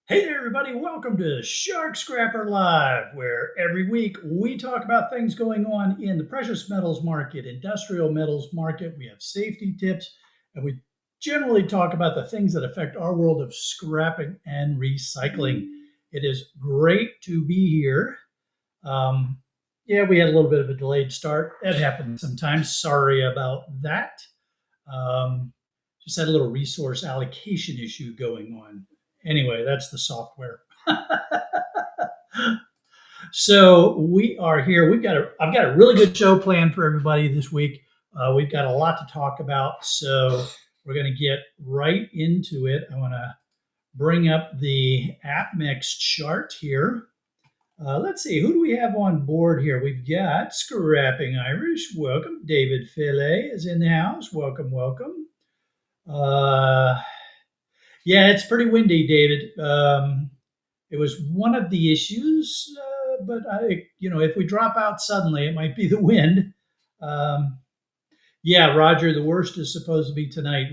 Hey there, everybody. Welcome to Shark Scrapper Live, where every week we talk about things going on in the precious metals market, industrial metals market. We have safety tips, and we generally talk about the things that affect our world of scrapping and recycling. It is great to be here. Um, yeah, we had a little bit of a delayed start. That happens sometimes. Sorry about that. Um, just had a little resource allocation issue going on. Anyway, that's the software. So we are here. I've got a really good show planned for everybody this week. We've got a lot to talk about, so we're going to get right into it. I want to bring up the AppMex chart here. Let's see, who do we have on board here? We've got Scrapping Irish. Welcome. David Fillet is in the house. Welcome, welcome. Uh, yeah, it's pretty windy, David. It was one of the issues, if we drop out suddenly, it might be the wind. Um, yeah, Roger, the worst is supposed to be tonight.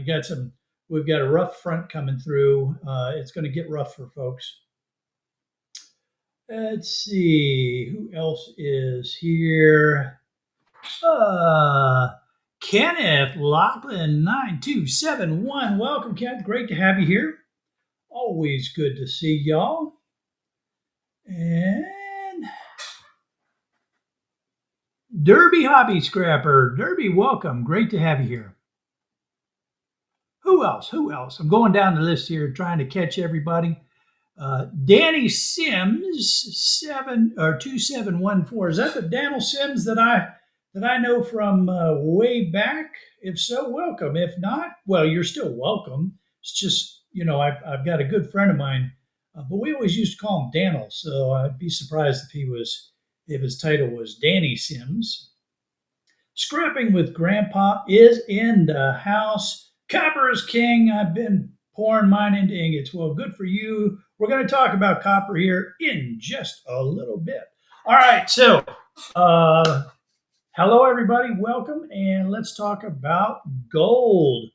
We've got a rough front coming through. It's going to get rough for folks. Let's see who else is here. Uh, Kenneth Lachlan 9271. Welcome, Kenneth. Great to have you here. Always good to see y'all. And Derby Hobby Scrapper. Derby, welcome. Great to have you here. Who else? Who else? I'm going down the list here, trying to catch everybody. Danny Sims 2714. Is that the Daniel Sims that I know from way back? If so, welcome. If not, well, you're still welcome. It's just I've got a good friend of mine, but we always used to call him Daniel. So I'd be surprised if his title was Danny Sims. Scrapping with Grandpa is in the house. Copper is king. I've been pouring mine into ingots. Well, good for you. We're going to talk about copper here in just a little bit. All right. So, hello, everybody. Welcome. And let's talk about gold.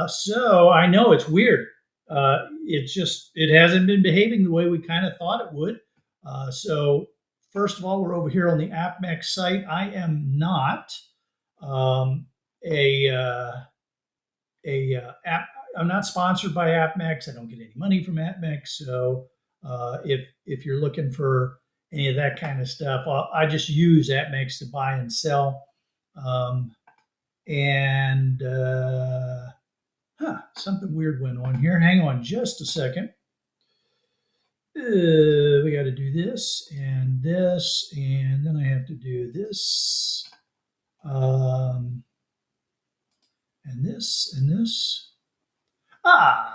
So, I know it's weird. It hasn't been behaving the way we kind of thought it would. So, first of all, we're over here on the AppMex site. I am not um, a app. I'm not sponsored by AppMex. I don't get any money from AppMex. So if you're looking for any of that kind of stuff, I just use AppMex to buy and sell. Um, and Something weird went on here. Hang on just a second. We got to do this, and then I have to do this. And this, and this.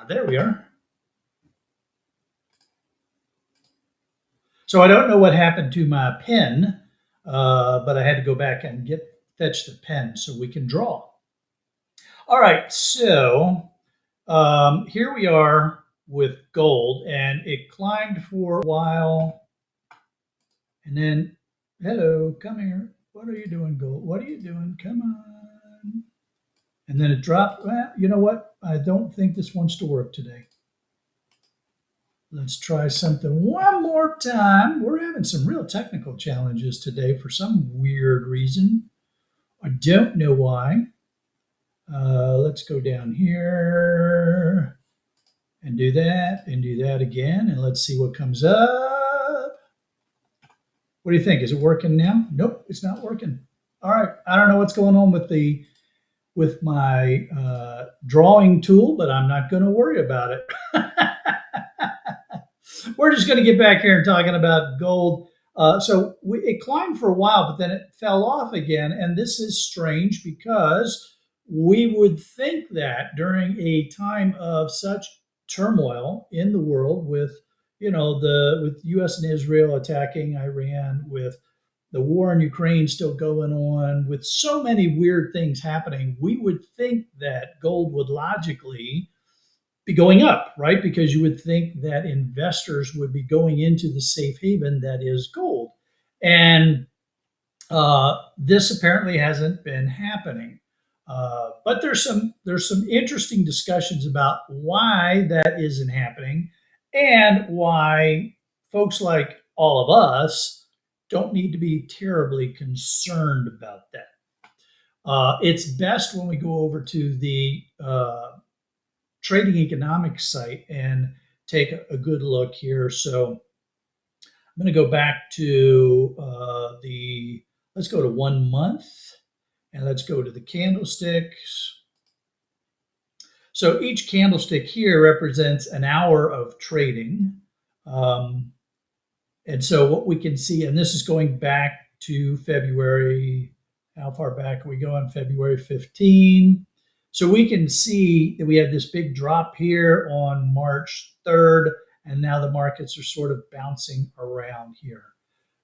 There we are. So I don't know what happened to my pen, but I had to go back and fetch the pen so we can draw. All right, so here we are with gold, and it climbed for a while, and then, hello, come here. What are you doing, gold? What are you doing? Come on. And then it dropped. Well, you know what? I don't think this wants to work today. Let's try something one more time. We're having some real technical challenges today for some weird reason. I don't know why. Let's go down here and do that again. And let's see what comes up. What do you think? Is it working now? Nope, it's not working. All right. I don't know what's going on with my drawing tool, but I'm not going to worry about it. We're just going to get back here and talking about gold. It climbed for a while, but then it fell off again. And this is strange because we would think that during a time of such turmoil in the world with, with U.S. and Israel attacking Iran, with the war in Ukraine still going on, with so many weird things happening, we would think that gold would logically be going up, right? Because you would think that investors would be going into the safe haven that is gold. And this apparently hasn't been happening. But there's some interesting discussions about why that isn't happening. and why folks like all of us don't need to be terribly concerned about that. It's best when we go over to the Trading Economics site and take a good look here. So I'm going to go back to let's go to 1 month, and let's go to the candlesticks. So each candlestick here represents an hour of trading. And so what we can see, and this is going back to February, how far back are we going? February 15. So we can see that we had this big drop here on March 3rd, and now the markets are sort of bouncing around here.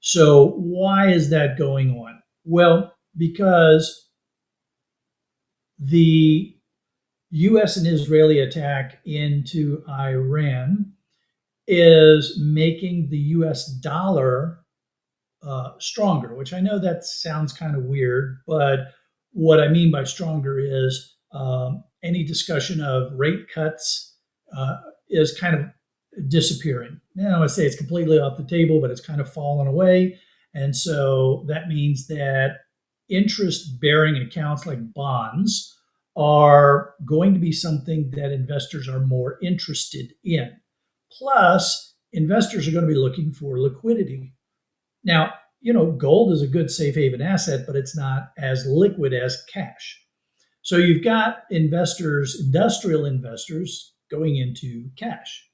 So why is that going on? Well, because the US and Israeli attack into Iran is making the US dollar stronger, which I know that sounds kind of weird, but what I mean by stronger is any discussion of rate cuts is kind of disappearing. Now, I say it's completely off the table, but it's kind of fallen away. And so that means that interest bearing accounts like bonds are going to be something that investors are more interested in. Plus, investors are going to be looking for liquidity. Now, gold is a good safe haven asset, but it's not as liquid as cash. So you've got investors, industrial investors, going into cash.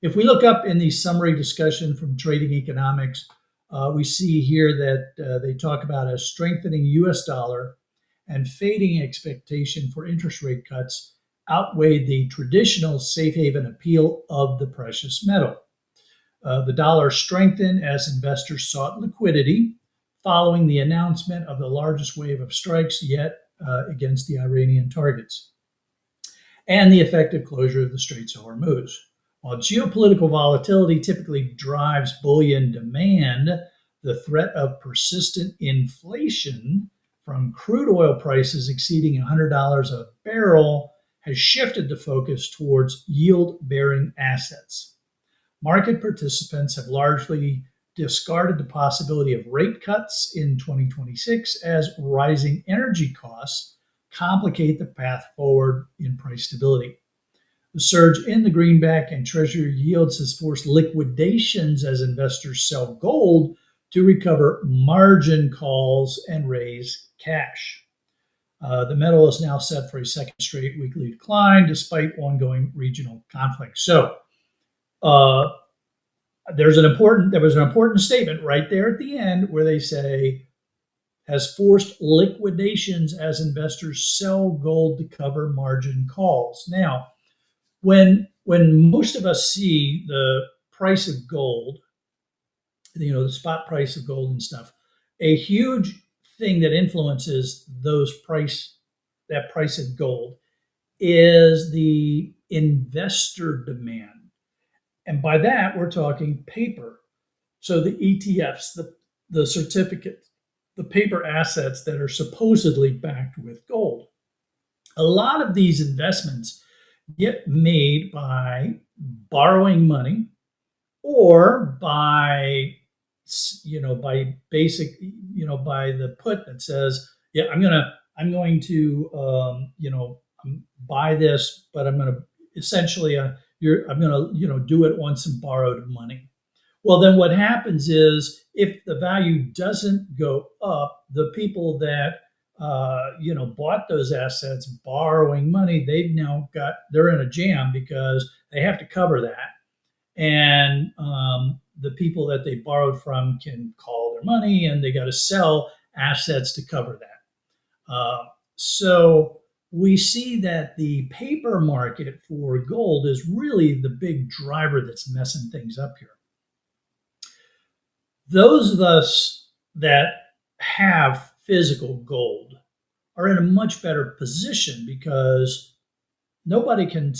If we look up in the summary discussion from Trading Economics, we see here that they talk about a strengthening US dollar and fading expectation for interest rate cuts outweighed the traditional safe haven appeal of the precious metal. The dollar strengthened as investors sought liquidity following the announcement of the largest wave of strikes yet against the Iranian targets and the effective closure of the Straits of Hormuz. While geopolitical volatility typically drives bullion demand, the threat of persistent inflation from crude oil prices exceeding $100 a barrel has shifted the focus towards yield-bearing assets. Market participants have largely discarded the possibility of rate cuts in 2026 as rising energy costs complicate the path forward in price stability. The surge in the greenback and treasury yields has forced liquidations as investors sell gold to recover margin calls and raise cash. The metal is now set for a second straight weekly decline despite ongoing regional conflict. So there was an important statement right there at the end where they say has forced liquidations as investors sell gold to cover margin calls. Now, when most of us see the price of gold, the spot price of gold and stuff, a huge thing that influences that price of gold is the investor demand. And by that, we're talking paper. So the ETFs, the certificates, the paper assets that are supposedly backed with gold. A lot of these investments get made by borrowing money or by basic, by the put that says, yeah, I'm going to buy this, but I'm going to essentially, I'm going to do it on some borrowed money. Well, then what happens is if the value doesn't go up, the people that bought those assets borrowing money, they're in a jam because they have to cover that, and the people that they borrowed from can call their money, and they got to sell assets to cover that. So we see that the paper market for gold is really the big driver that's messing things up here. Those of us that have physical gold are in a much better position because nobody can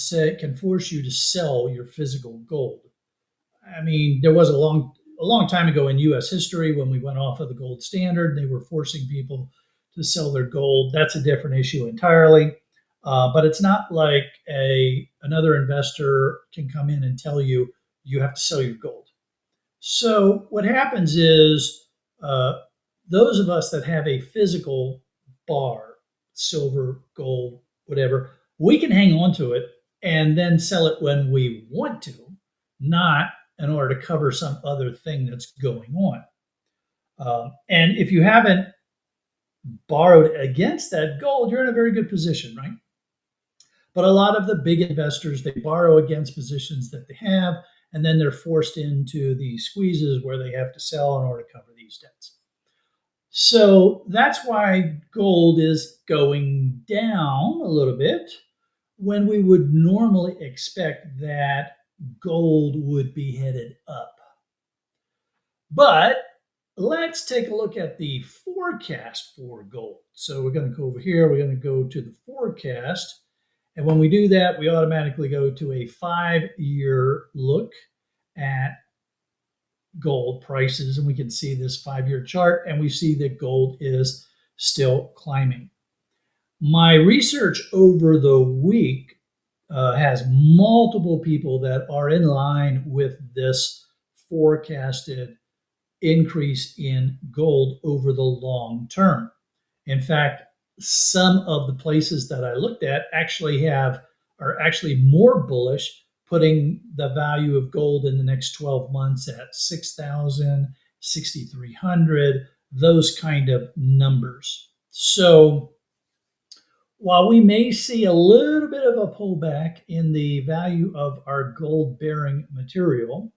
force you to sell your physical gold. I mean, there was a long time ago in U.S. history when we went off of the gold standard, they were forcing people to sell their gold. That's a different issue entirely. But it's not like another investor can come in and tell you you have to sell your gold. So what happens is those of us that have a physical bar, silver, gold, whatever, we can hang on to it and then sell it when we want to, not in order to cover some other thing that's going on. And if you haven't borrowed against that gold, you're in a very good position, right? But a lot of the big investors, they borrow against positions that they have, and then they're forced into these squeezes where they have to sell in order to cover these debts. So that's why gold is going down a little bit when we would normally expect that gold would be headed up. But let's take a look at the forecast for gold. So we're going to go over here. We're going to go to the forecast. And when we do that, we automatically go to a 5-year look at gold prices. And we can see this 5-year chart, and we see that gold is still climbing. My research over the week has multiple people that are in line with this forecasted increase in gold over the long term. In fact, some of the places that I looked at are actually more bullish, putting the value of gold in the next 12 months at 6,000, 6,300, those kind of numbers. So while we may see a little bit of a pullback in the value of our gold bearing material,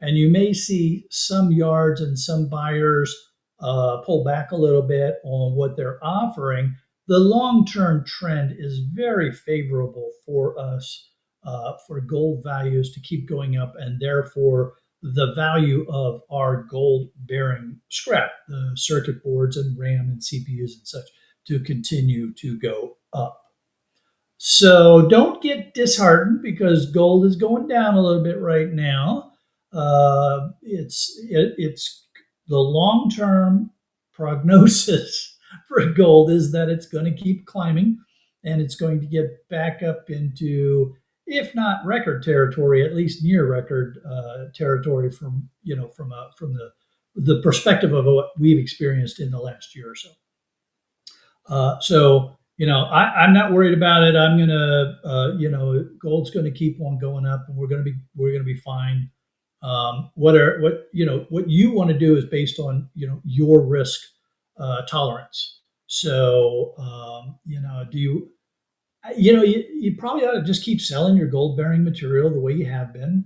and you may see some yards and some buyers pull back a little bit on what they're offering, the long-term trend is very favorable for us, for gold values to keep going up, and therefore the value of our gold-bearing scrap, the circuit boards and RAM and CPUs and such, to continue to go up. So don't get disheartened because gold is going down a little bit right now. It's the long-term prognosis for gold is that it's going to keep climbing, and it's going to get back up into, if not record territory, at least near record territory from the perspective of what we've experienced in the last year or so. I'm not worried about it. I'm gonna, gold's going to keep on going up, and we're going to be fine. What you want to do is based on your risk tolerance. So you probably ought to just keep selling your gold bearing material the way you have been.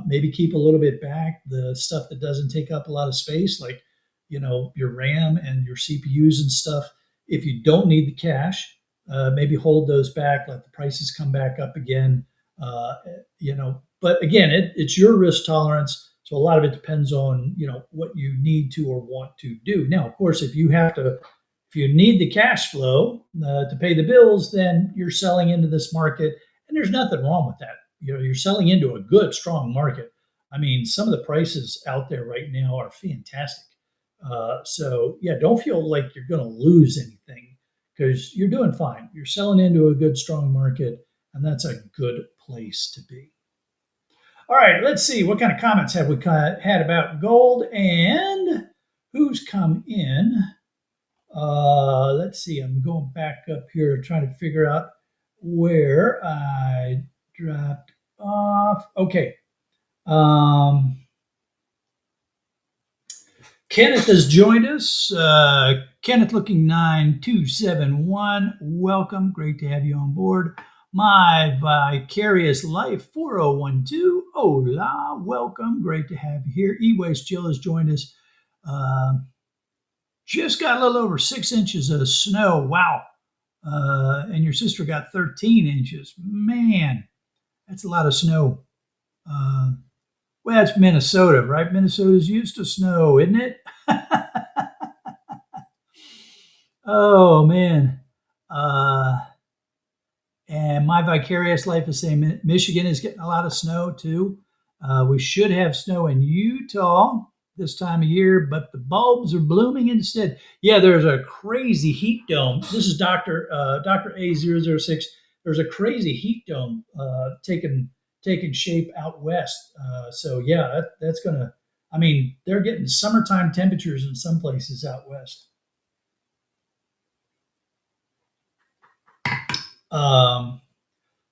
Maybe keep a little bit back the stuff that doesn't take up a lot of space, like your RAM and your CPUs and stuff. If you don't need the cash, maybe hold those back, let the prices come back up again. But again, it's your risk tolerance. So a lot of it depends on, what you need to or want to do. Now, of course, if you need the cash flow to pay the bills, then you're selling into this market, and there's nothing wrong with that. You're selling into a good, strong market. I mean, some of the prices out there right now are fantastic. Don't feel like you're going to lose anything because you're doing fine. You're selling into a good, strong market, and that's a good place to be. All right, let's see. What kind of comments have we had about gold and who's come in? Let's see. I'm going back up here trying to figure out where I dropped off. Okay. Kenneth has joined us. Kenneth looking 9271. Welcome. Great to have you on board. My Vicarious Life 4012. Hola. Welcome. Great to have you here. E-Waste Jill has joined us. Just got a little over 6 inches of snow. Wow. And your sister got 13 inches. Man, that's a lot of snow. Well, that's Minnesota, right? Minnesota's used to snow, isn't it? Oh, man. And My Vicarious Life is saying Michigan is getting a lot of snow, too. We should have snow in Utah this time of year, but the bulbs are blooming instead. Yeah, there's a crazy heat dome. This is Dr. A006. There's a crazy heat dome taking taking shape out west. So yeah, that's gonna. I mean, they're getting summertime temperatures in some places out west. Um,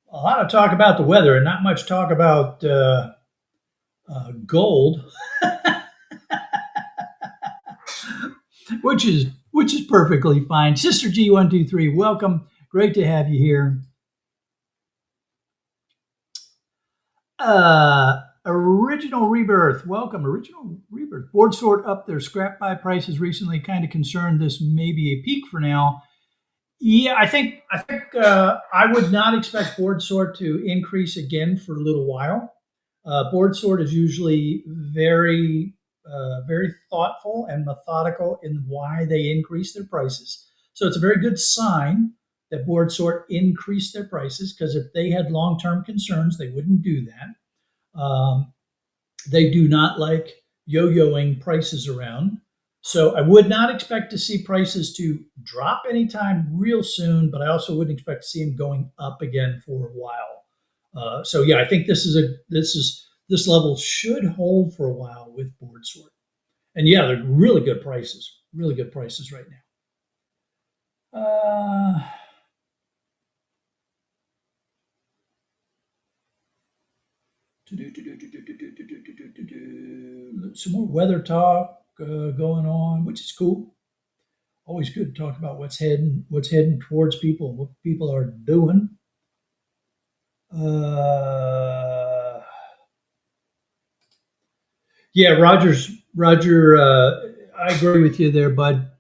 a lot of talk about the weather and not much talk about gold, which is perfectly fine. Sister G123, welcome. Great to have you here. Original Rebirth, welcome. Original Rebirth. Board Sort up their scrap buy prices recently. Kind of concerned this may be a peak for now. Yeah, I think I would not expect Board Sort to increase again for a little while. Board Sort is usually very thoughtful and methodical in why they increase their prices. So it's a very good sign that Board Sort increased their prices, because if they had long-term concerns, they wouldn't do that. They do not like yo-yoing prices around. So I would not expect to see prices to drop anytime real soon, but I also wouldn't expect to see them going up again for a while. So yeah, I think this level should hold for a while with Board Sort. And yeah, they're really good prices right now. Some more weather talk going on, which is cool. Always good to talk about what's heading towards people, what people are doing. Yeah, Roger. I agree with you there, bud.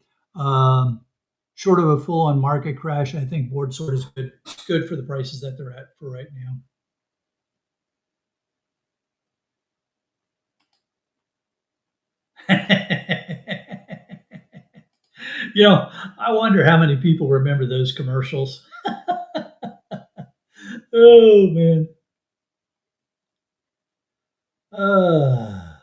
Short of a full-on market crash, I think Board Sort is good for the prices that they're at for right now. I wonder how many people remember those commercials. Oh man. Uh,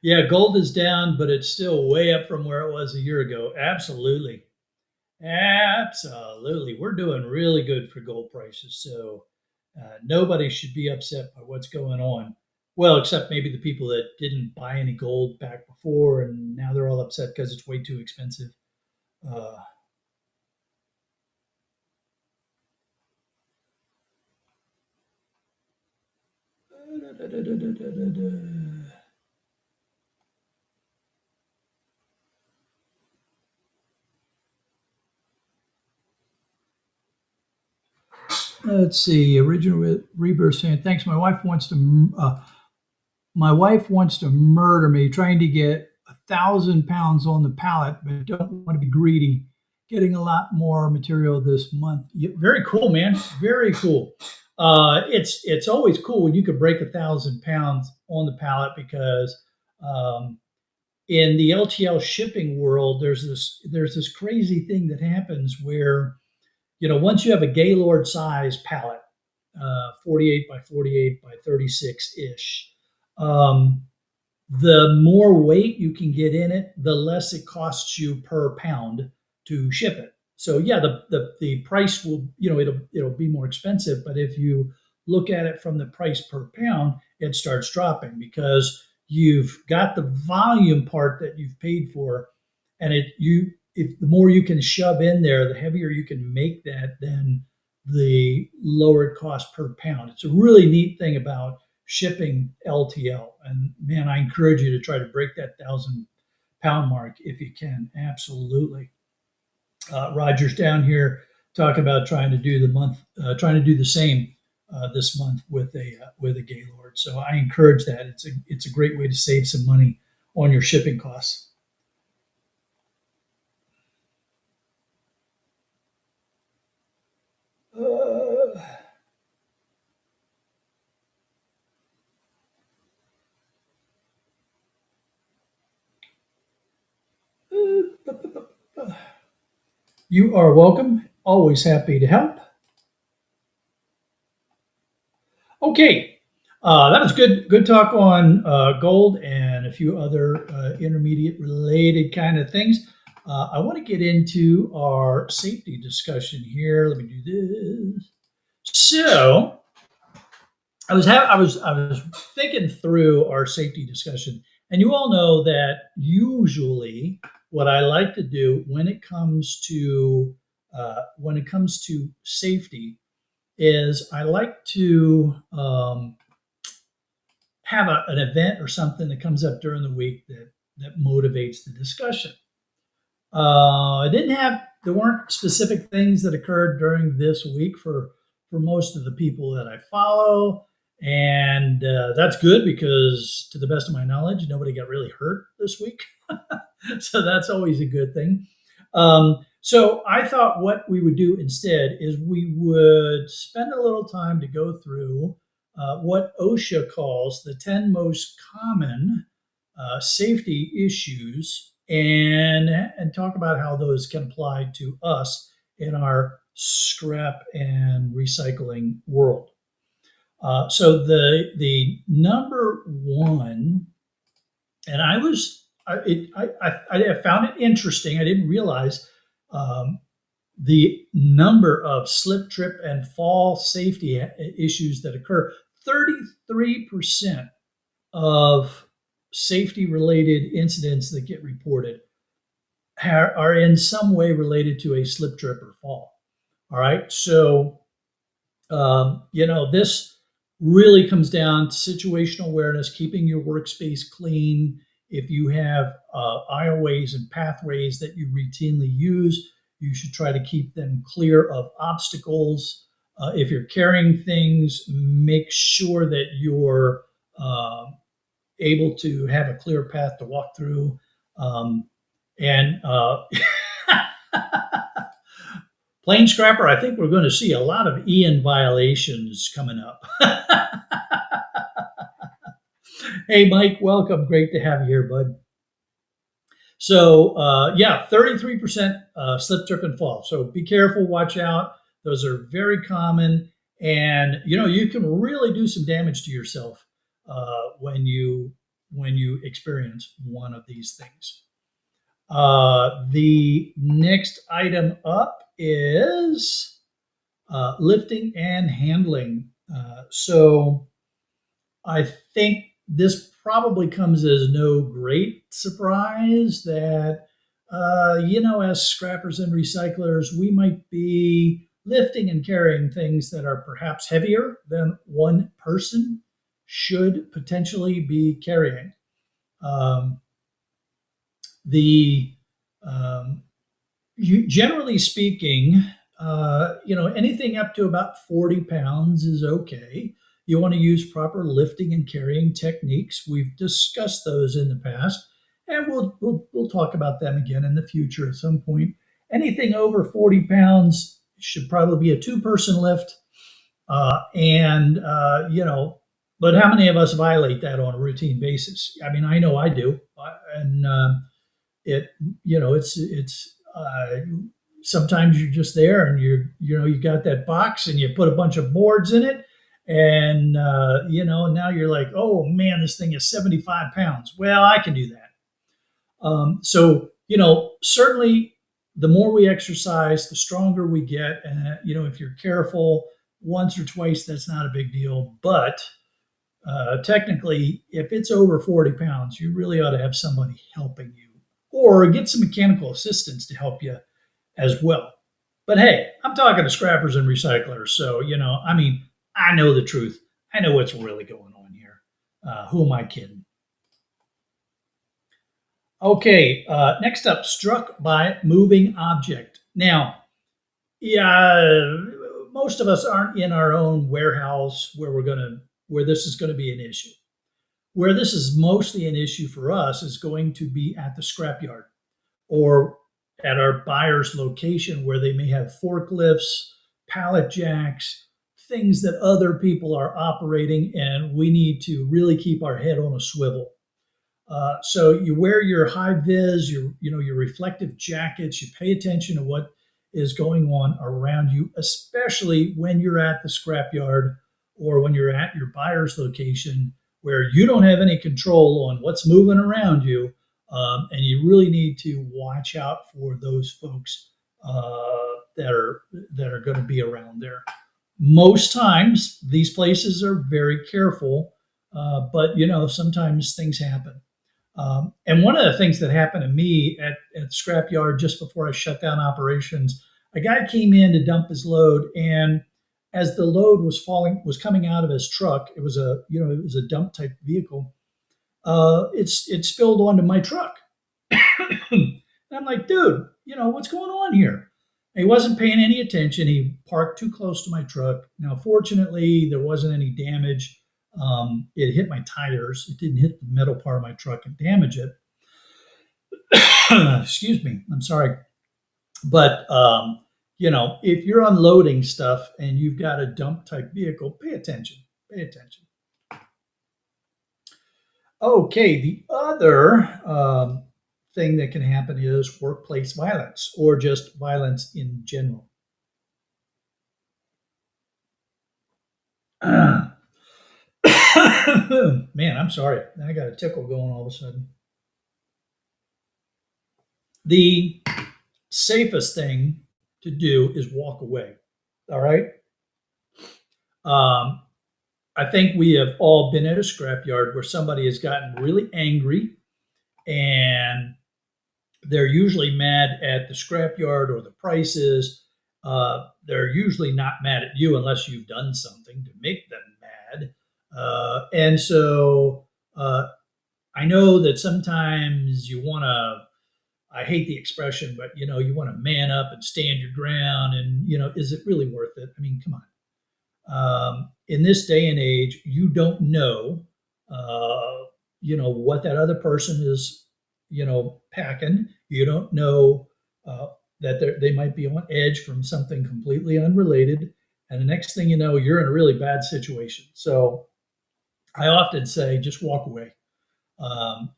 yeah, gold is down, but it's still way up from where it was a year ago. Absolutely. Absolutely. We're doing really good for gold prices. So nobody should be upset by what's going on. Well, except maybe the people that didn't buy any gold back before, and now they're all upset because it's way too expensive. Uh, let's see. Original Rebirth saying, "Thanks. My wife wants to murder me, trying to get 1,000 pounds on the pallet, but don't want to be greedy. Getting a lot more material this month." Yeah, very cool, man. Very cool. It's always cool when you could break 1,000 pounds on the pallet, because um, in the LTL shipping world, there's this crazy thing that happens where, once you have a Gaylord size pallet, 48 by 48 by 36 ish, um, the more weight you can get in it, the less it costs you per pound to ship it. So yeah, the price will, it'll be more expensive, but if you look at it from the price per pound, it starts dropping, because you've got the volume part that you've paid for, and if the more you can shove in there, the heavier you can make that, then the lower it costs per pound. It's a really neat thing about shipping LTL. And man, I encourage you to try to break that 1,000 pound mark if you can. Absolutely. Roger's down here talking about trying to do the same this month with a Gaylord. So I encourage that. It's a great way to save some money on your shipping costs. Uh, you are welcome. Always happy to help. Okay. That was good. Good talk on gold and a few other intermediate related kind of things. I want to get into our safety discussion here. Let me do this. So I was thinking through our safety discussion, and you all know that usually what I like to do when it comes to safety is I like to have an event or something that comes up during the week that motivates the discussion. I didn't have there weren't specific things that occurred during this week for most of the people that I follow, and that's good because, to the best of my knowledge, nobody got really hurt this week, so that's always a good thing. So I thought what we would do instead is we would spend a little time to go through what OSHA calls the 10 most common safety issues and talk about how those can apply to us in our scrap and recycling world. So the number one, and I found it interesting. I didn't realize the number of slip, trip, and fall safety issues that occur. 33% of safety related incidents that get reported are in some way related to a slip, trip, or fall. All right. So, this really comes down to situational awareness, keeping your workspace clean. If you have aisleways and pathways that you routinely use, you should try to keep them clear of obstacles. If you're carrying things, make sure that you're able to have a clear path to walk through. And Plain Scrapper, I think we're going to see a lot of Ian violations coming up. Hey, Mike, welcome. Great to have you here, bud. So, 33% slip, trip, and fall. So be careful, watch out. Those are very common. And, you can really do some damage to yourself when you experience one of these things. The next item up is lifting and handling. So I think this probably comes as no great surprise that, as scrappers and recyclers, we might be lifting and carrying things that are perhaps heavier than one person should potentially be carrying. Generally speaking, anything up to about 40 pounds is okay. You want to use proper lifting and carrying techniques. We've discussed those in the past, and we'll talk about them again in the future at some point. Anything over 40 pounds should probably be a two-person lift, but how many of us violate that on a routine basis? I mean, I know I do, and it's sometimes you're just there and you got that box and you put a bunch of boards in it, and now you're like, oh man, this thing is 75 pounds. Well, I can do that. So certainly the more we exercise, the stronger we get, and if you're careful once or twice, that's not a big deal. But technically, if it's over 40 pounds, you really ought to have somebody helping you, or get some mechanical assistance to help you as well. But hey, I'm talking to scrappers and recyclers, so I know the truth. I know what's really going on here. Who am I kidding? Okay, next up, struck by moving object. Now, most of us aren't in our own warehouse where this is going to be an issue. Where this is mostly an issue for us is going to be at the scrapyard or at our buyer's location, where they may have forklifts, pallet jacks, things that other people are operating, and we need to really keep our head on a swivel. So you wear your high vis, your reflective jackets. You pay attention to what is going on around you, especially when you're at the scrapyard or when you're at your buyer's location where you don't have any control on what's moving around you, and you really need to watch out for those folks that are going to be around there. Most times, these places are very careful, but sometimes things happen. And one of the things that happened to me at Scrapyard just before I shut down operations, a guy came in to dump his load, and as the load was coming out of his truck, it was a dump type vehicle. It spilled onto my truck. And I'm like, dude, what's going on here? He wasn't paying any attention. He parked too close to my truck. Now, fortunately, there wasn't any damage. It hit my tires. It didn't hit the metal part of my truck and damage it. Excuse me. I'm sorry. But, if you're unloading stuff and you've got a dump type vehicle, pay attention. Pay attention. Okay. The other thing that can happen is workplace violence or just violence in general. Man, I'm sorry. I got a tickle going all of a sudden. The safest thing to do is walk away. All right. I think we have all been at a scrapyard where somebody has gotten really angry, and they're usually mad at the scrapyard or the prices. They're usually not mad at you unless you've done something to make them mad. And so I know that sometimes you want to, I hate the expression, but you want to man up and stand your ground. And, is it really worth it? I mean, come on. In this day and age, you don't know, what that other person is, packing. You don't know that they might be on edge from something completely unrelated. And the next thing you know, you're in a really bad situation. So I often say, just walk away.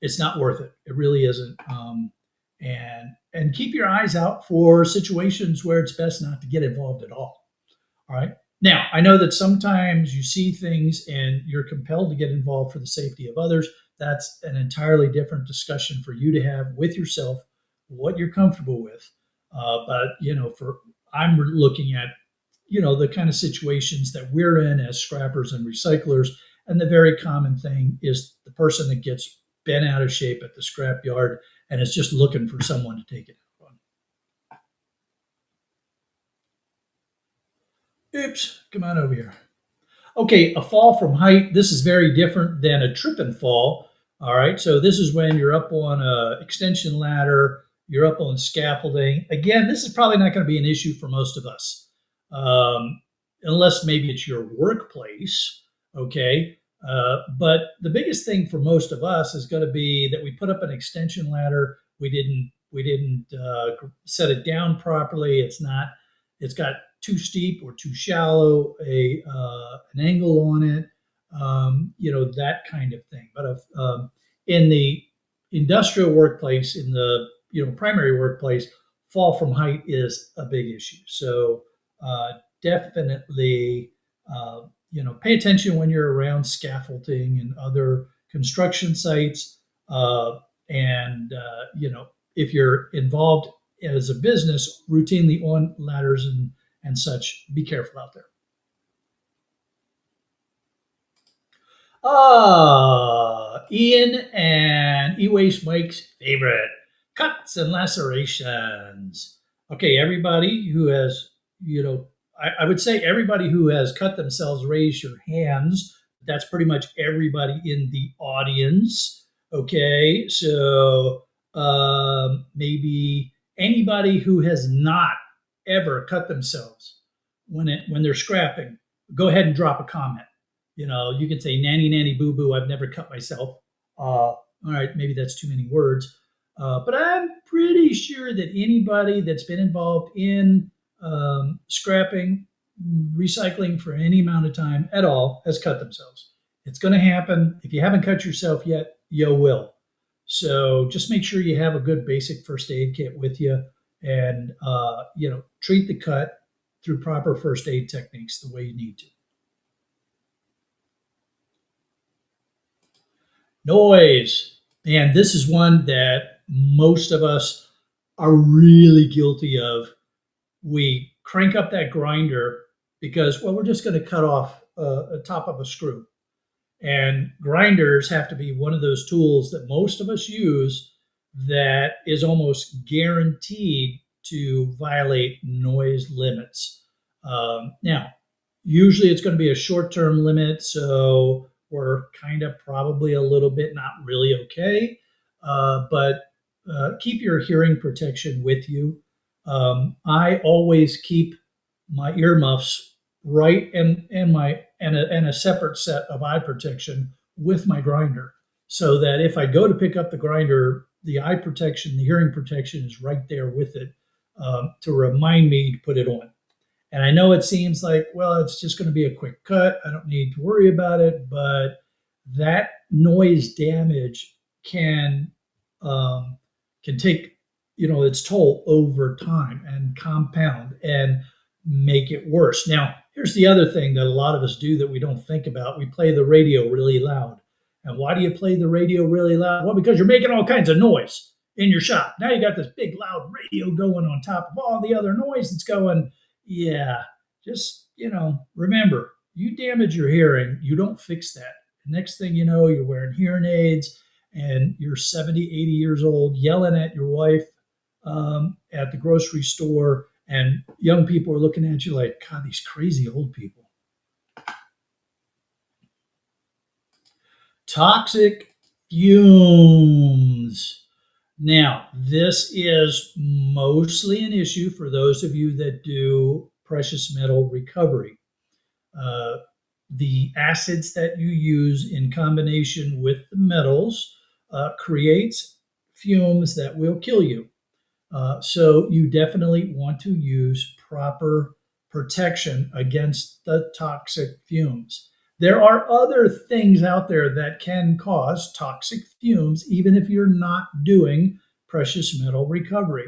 It's not worth it. It really isn't. And keep your eyes out for situations where it's best not to get involved at all. All right. Now, I know that sometimes you see things and you're compelled to get involved for the safety of others. That's an entirely different discussion for you to have with yourself, what you're comfortable with. But I'm looking at, the kind of situations that we're in as scrappers and recyclers. And the very common thing is the person that gets bent out of shape at the scrap yard and is just looking for someone to take it out on. Oops, come on over here. Okay, a fall from height. This is very different than a trip and fall. All right, so this is when you're up on an extension ladder, you're up on scaffolding. Again, this is probably not going to be an issue for most of us, unless maybe it's your workplace. Okay, but the biggest thing for most of us is going to be that we put up an extension ladder. We didn't set it down properly. It's got too steep or too shallow an angle on it, that kind of thing. But in the industrial workplace, in the primary workplace, fall from height is a big issue. So definitely, pay attention when you're around scaffolding and other construction sites, and if you're involved as a business routinely on ladders and such, be careful out there. Ian and E-Waste Mike's favorite, cuts and lacerations. Okay, everybody who has, I would say everybody who has cut themselves, raise your hands. That's pretty much everybody in the audience. Okay, so maybe anybody who has not ever cut themselves when they're scrapping, go ahead and drop a comment. You can say nanny nanny boo boo. I've never cut myself. All right, maybe that's too many words, but I'm pretty sure that anybody that's been involved in scrapping, recycling for any amount of time at all has cut themselves. It's going to happen. If you haven't cut yourself yet, you will. So just make sure you have a good basic first aid kit with you, and treat the cut through proper first aid techniques the way you need to. Noise. And this is one that most of us are really guilty of. We crank up that grinder because, well, we're just going to cut off a top of a screw. And grinders have to be one of those tools that most of us use that is almost guaranteed to violate noise limits. Now, usually it's going to be a short term limit, so we're kind of probably a little bit not really okay. But keep your hearing protection with you. I always keep my earmuffs right and my and a separate set of eye protection with my grinder, so that if I go to pick up the grinder, the eye protection, the hearing protection is right there with it, to remind me to put it on. And I know it seems like, well, it's just going to be a quick cut. I don't need to worry about it. But that noise damage can can take its toll over time and compound and make it worse. Now, here's the other thing that a lot of us do that we don't think about. We play the radio really loud. And why do you play the radio really loud? Well, because you're making all kinds of noise in your shop. Now you got this big loud radio going on top of all the other noise that's going. Yeah, just, remember, you damage your hearing, you don't fix that. Next thing you know, you're wearing hearing aids and you're 70, 80 years old, yelling at your wife at the grocery store, and young people are looking at you like, God, these crazy old people. Toxic fumes. Now, this is mostly an issue for those of you that do precious metal recovery. The acids that you use in combination with the metals creates fumes that will kill you. So you definitely want to use proper protection against the toxic fumes. There are other things out there that can cause toxic fumes, even if you're not doing precious metal recovery.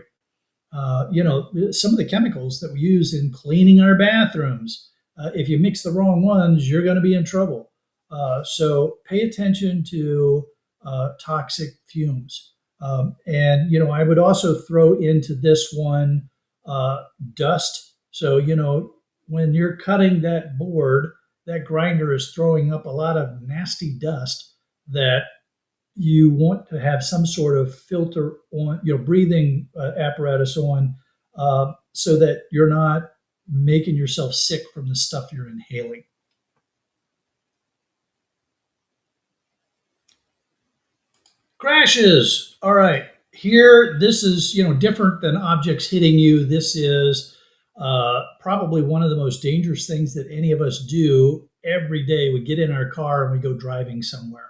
Some of the chemicals that we use in cleaning our bathrooms, if you mix the wrong ones, you're going to be in trouble. So pay attention to toxic fumes. And I would also throw into this one dust. So, when you're cutting that board, that grinder is throwing up a lot of nasty dust that you want to have some sort of filter on, breathing apparatus on, so that you're not making yourself sick from the stuff you're inhaling. Crashes. All right. Here, this is, different than objects hitting you. This is probably one of the most dangerous things that any of us do every day. We get in our car and we go driving somewhere.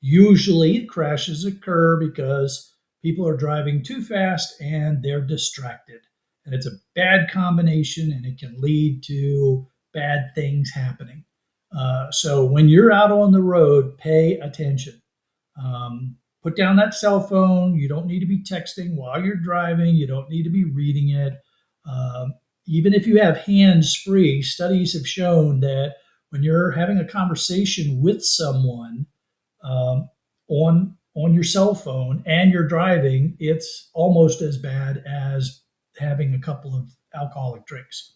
Usually, crashes occur because people are driving too fast and they're distracted. And it's a bad combination, and it can lead to bad things happening. So when you're out on the road, pay attention. Put down that cell phone. You don't need to be texting while you're driving. You don't need to be reading it. Even if you have hands free, studies have shown that when you're having a conversation with someone on your cell phone and you're driving, it's almost as bad as having a couple of alcoholic drinks.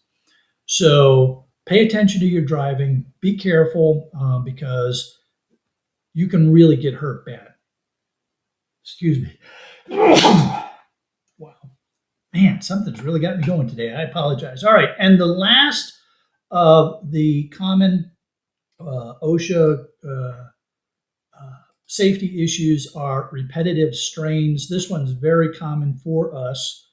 So pay attention to your driving. Be careful, because you can really get hurt bad. Excuse me. Wow. Man, something's really got me going today. I apologize. All right. And the last of the common OSHA safety issues are repetitive strains. This one's very common for us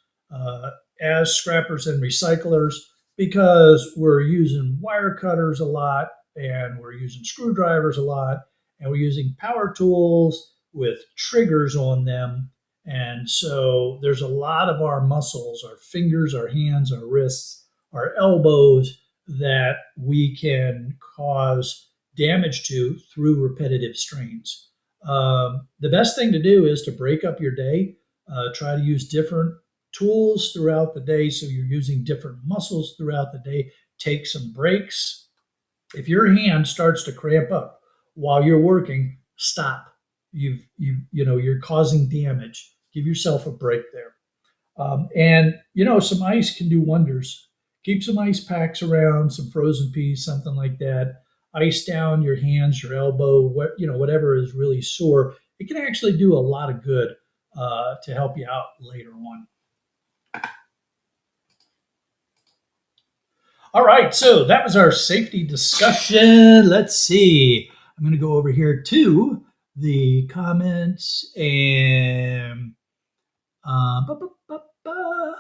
as scrappers and recyclers, because we're using wire cutters a lot, and we're using screwdrivers a lot, and we're using power tools with triggers on them. And so there's a lot of our muscles, our fingers, our hands, our wrists, our elbows, that we can cause damage to through repetitive strains. The best thing to do is to break up your day. Try to use different tools throughout the day, so you're using different muscles throughout the day. Take some breaks. If your hand starts to cramp up while you're working, stop. You're causing damage. Give yourself a break there. And some ice can do wonders. Keep some ice packs around, some frozen peas, something like that. Ice down your hands, your elbow, whatever is really sore. It can actually do a lot of good to help you out later on. All right, so that was our safety discussion. Let's see. I'm going to go over here to the comments and uh, ba, ba, ba, ba.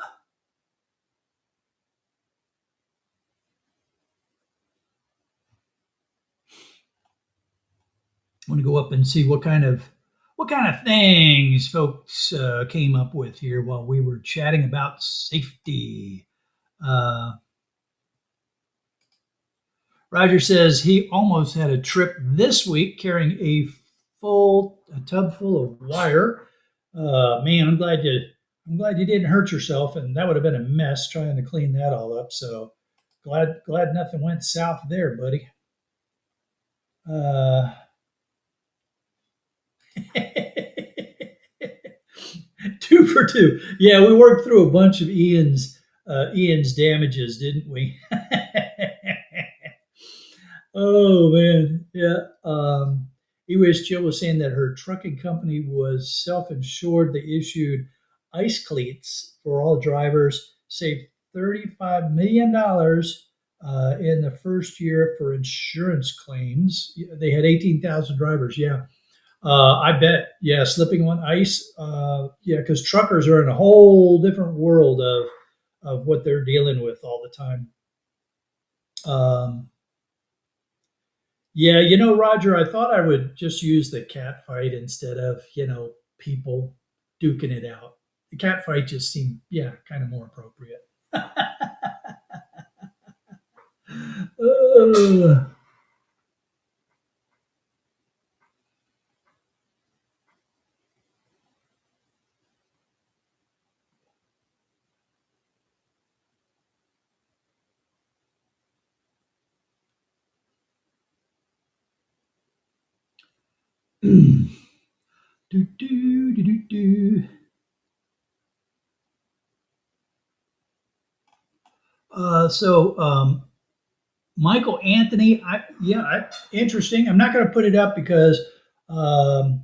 I want to go up and see what kind of things folks came up with here while we were chatting about safety. Uh, Roger says he almost had a trip this week carrying a tub full of wire. Man, I'm glad you didn't hurt yourself, and that would have been a mess trying to clean that all up. So glad nothing went south there, buddy. Two for two. Yeah, we worked through a bunch of Ian's damages, didn't we? Oh man, yeah. Ewish Jill was saying that her trucking company was self-insured. They issued ice cleats for all drivers, saved $35 million in the first year for insurance claims. They had 18,000 drivers. Yeah, I bet. Yeah, slipping on ice. Yeah, because truckers are in a whole different world of what they're dealing with all the time. Yeah, Roger, I thought I would just use the cat fight instead of people duking it out. The cat fight just seemed, yeah, kind of more appropriate. Uh, do, do, do, do, do. So Michael Anthony, interesting. I'm not going to put it up because um,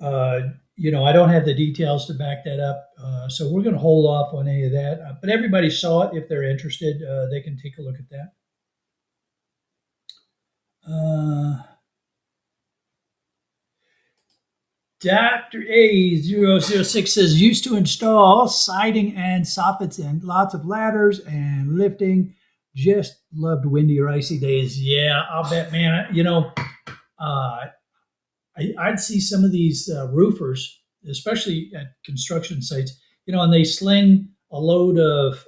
I don't have the details to back that up. So we're going to hold off on any of that. But everybody saw it. If they're interested, they can take a look at that. Dr. A006 says used to install siding and soffits and lots of ladders and lifting. Just loved windy or icy days. Yeah, I'll bet, man. I'd see some of these roofers, especially at construction sites, and they sling a load of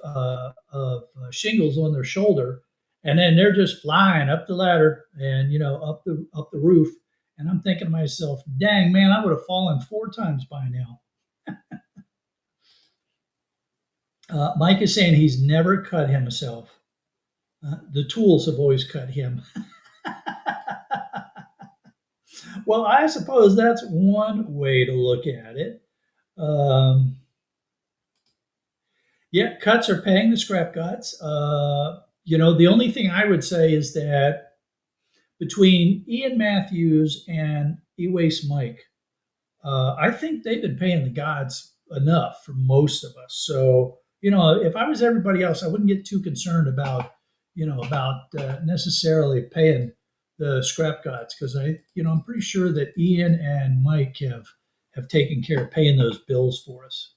shingles on their shoulder, and then they're just flying up the ladder and up the roof. And I'm thinking to myself, dang man, I would have fallen 4 times by now. Mike is saying he's never cut himself. The tools have always cut him. Well, I suppose that's one way to look at it. Yeah, cuts are paying the scrap guts. The only thing I would say is that between Ian Matthews and E-Waste Mike, I think they've been paying the gods enough for most of us. So, if I was everybody else, I wouldn't get too concerned about necessarily paying the scrap gods because I'm pretty sure that Ian and Mike have taken care of paying those bills for us.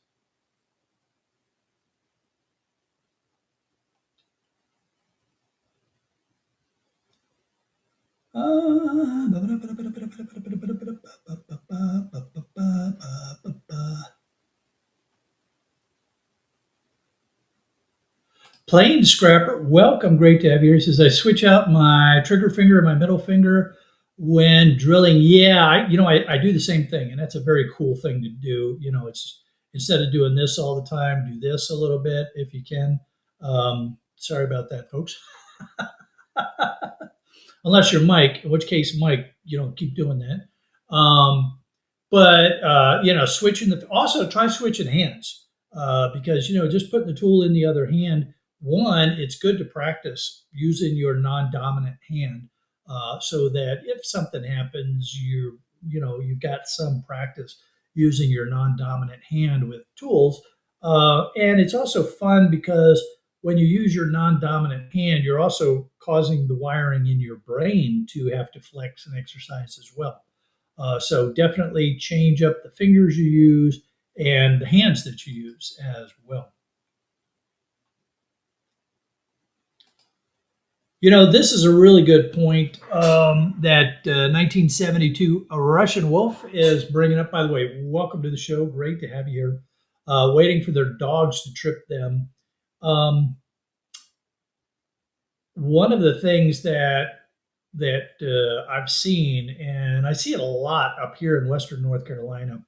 Plain Scrapper, welcome. Great to have you here. He says, I switch out my trigger finger and my middle finger when drilling. Yeah, I do the same thing, and that's a very cool thing to do. It's instead of doing this all the time, do this a little bit if you can. Sorry about that, folks. unless you're Mike, in which case, Mike, keep doing that. But switching also try switching hands because just putting the tool in the other hand. One, it's good to practice using your non-dominant hand so that if something happens, you've got some practice using your non-dominant hand with tools. And it's also fun because when you use your non-dominant hand, you're also causing the wiring in your brain to have to flex and exercise as well. So definitely change up the fingers you use and the hands that you use as well. This is a really good point that 1972 A Russian Wolf is bringing up. By the way, welcome to the show. Great to have you here. Waiting for their dogs to trip them. Um, One of the things that I've seen, and I see it a lot up here in Western North Carolina,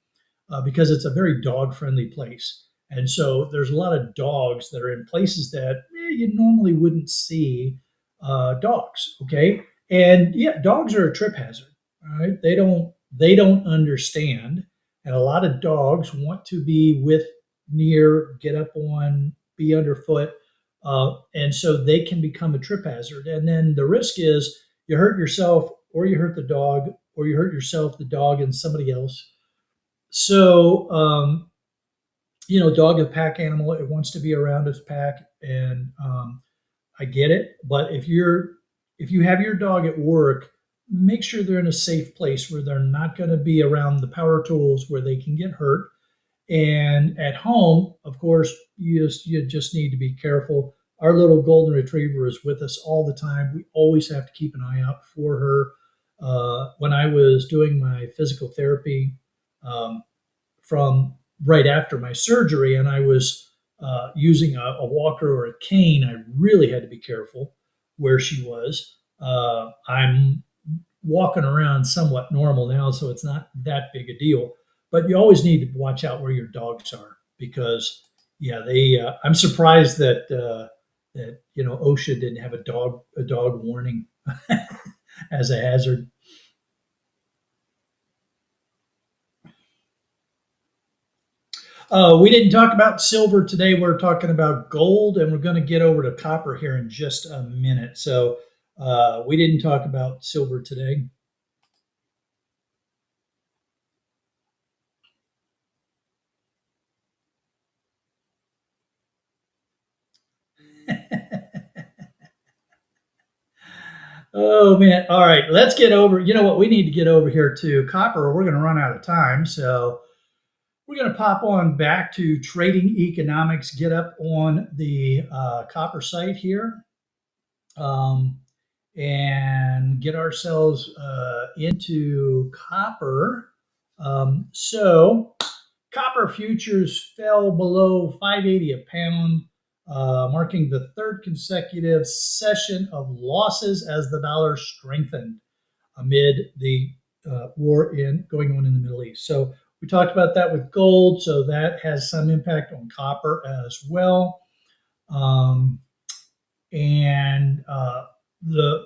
because it's a very dog friendly place. And so there's a lot of dogs that are in places that you normally wouldn't see dogs. Okay, and yeah, dogs are a trip hazard. All right, they don't understand, and a lot of dogs want to be with, near, get up on, be underfoot, and so they can become a trip hazard. And then the risk is you hurt yourself, or you hurt the dog, or you hurt yourself, the dog, and somebody else. So, dog is a pack animal. It wants to be around its pack, and I get it. But if you have your dog at work, make sure they're in a safe place where they're not going to be around the power tools where they can get hurt. And at home, of course, you just need to be careful. Our little golden retriever is with us all the time. We always have to keep an eye out for her. When I was doing my physical therapy, um, from right after my surgery, and I was using a walker or a cane, I really had to be careful where she was. I'm walking around somewhat normal now, so it's not that big a deal. But you always need to watch out where your dogs are because, yeah, they. I'm surprised that OSHA didn't have a dog warning as a hazard. We didn't talk about silver today. We're talking about gold, and we're going to get over to copper here in just a minute. So we didn't talk about silver today. Oh man! All right, let's get over. You know what? We need to get over here to copper, or we're going to run out of time. So we're going to pop on back to trading economics. Get up on the copper site here. Um, and get ourselves into copper. So copper futures fell below 580 a pound, marking the third consecutive session of losses as the dollar strengthened amid the war going on in the Middle East. So we talked about that with gold, so that has some impact on copper as well. Um, and the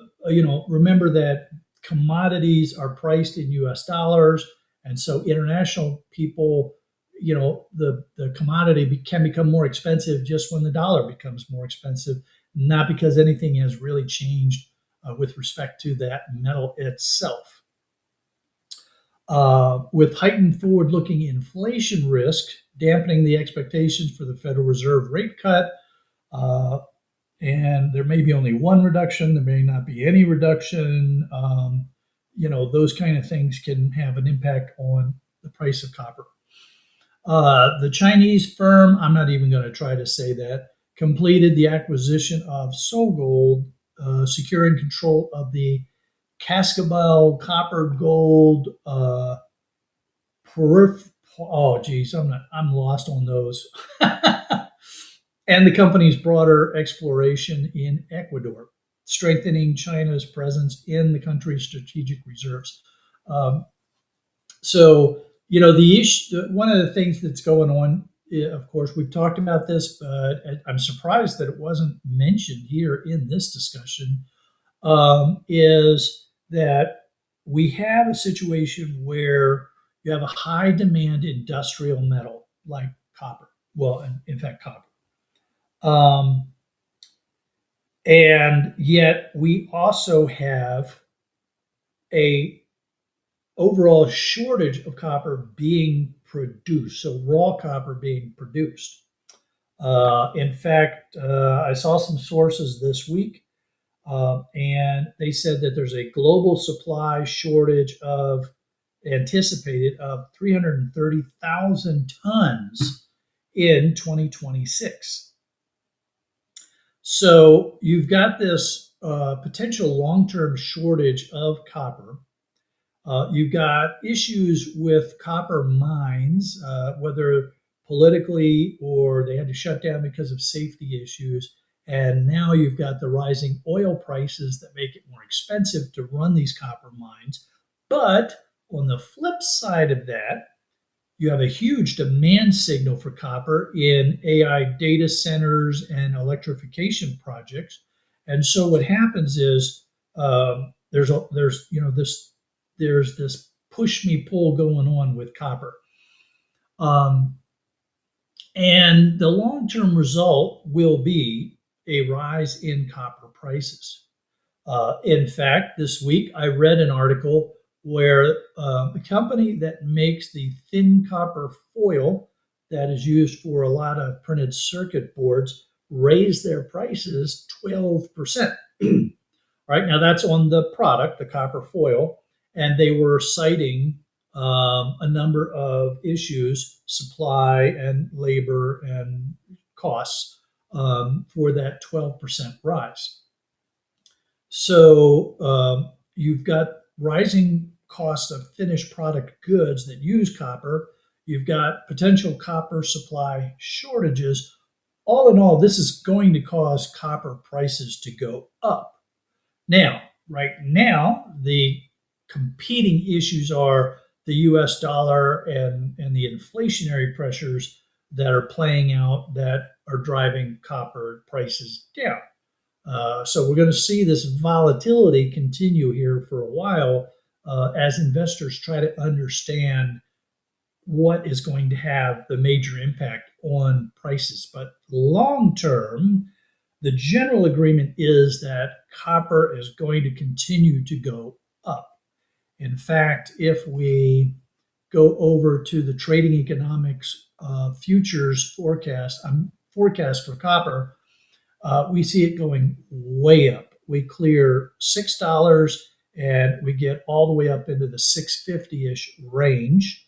remember that commodities are priced in U.S. dollars, and so international people, the commodity can become more expensive just when the dollar becomes more expensive, not because anything has really changed with respect to that metal itself. With heightened forward-looking inflation risk dampening the expectations for the Federal Reserve rate cut, uh, and there may be only one reduction, there may not be any reduction. Those kind of things can have an impact on the price of copper. The Chinese firm, I'm not even going to try to say that, completed the acquisition of SolGold, securing control of the Cascabel copper gold periph. Oh, geez, I'm lost on those. And the company's broader exploration in Ecuador, strengthening China's presence in the country's strategic reserves. Um, so, the issue, one of the things that's going on, of course, we've talked about this, but I'm surprised that it wasn't mentioned here in this discussion. is that we have a situation where you have a high demand industrial metal like copper. Well, in fact, copper. Um, and yet we also have a overall shortage of copper being produced, so raw copper being produced. In fact, I saw some sources this week, and they said that there's a global supply shortage of anticipated of 330,000 tons in 2026. So you've got this potential long-term shortage of copper. You've got issues with copper mines, whether politically or they had to shut down because of safety issues. And now you've got the rising oil prices that make it more expensive to run these copper mines. But on the flip side of that, you have a huge demand signal for copper in AI data centers and electrification projects. And so what happens is there's this push me pull going on with copper. Um, and the long term result will be a rise in copper prices. In fact, this week I read an article where a company that makes the thin copper foil that is used for a lot of printed circuit boards raised their prices 12%. Right now, that's on the product, the copper foil, and they were citing a number of issues, supply and labor and costs for that 12% rise. So you've got rising cost of finished product goods that use copper. You've got potential copper supply shortages. All in all, this is going to cause copper prices to go up. Now, right now, the competing issues are the US dollar and the inflationary pressures that are playing out that are driving copper prices down. So we're going to see this volatility continue here for a while as investors try to understand what is going to have the major impact on prices. But long term, the general agreement is that copper is going to continue to go up. In fact, if we go over to the trading economics futures forecast for copper, we see it going way up. We clear $6 and we get all the way up into the 650-ish range.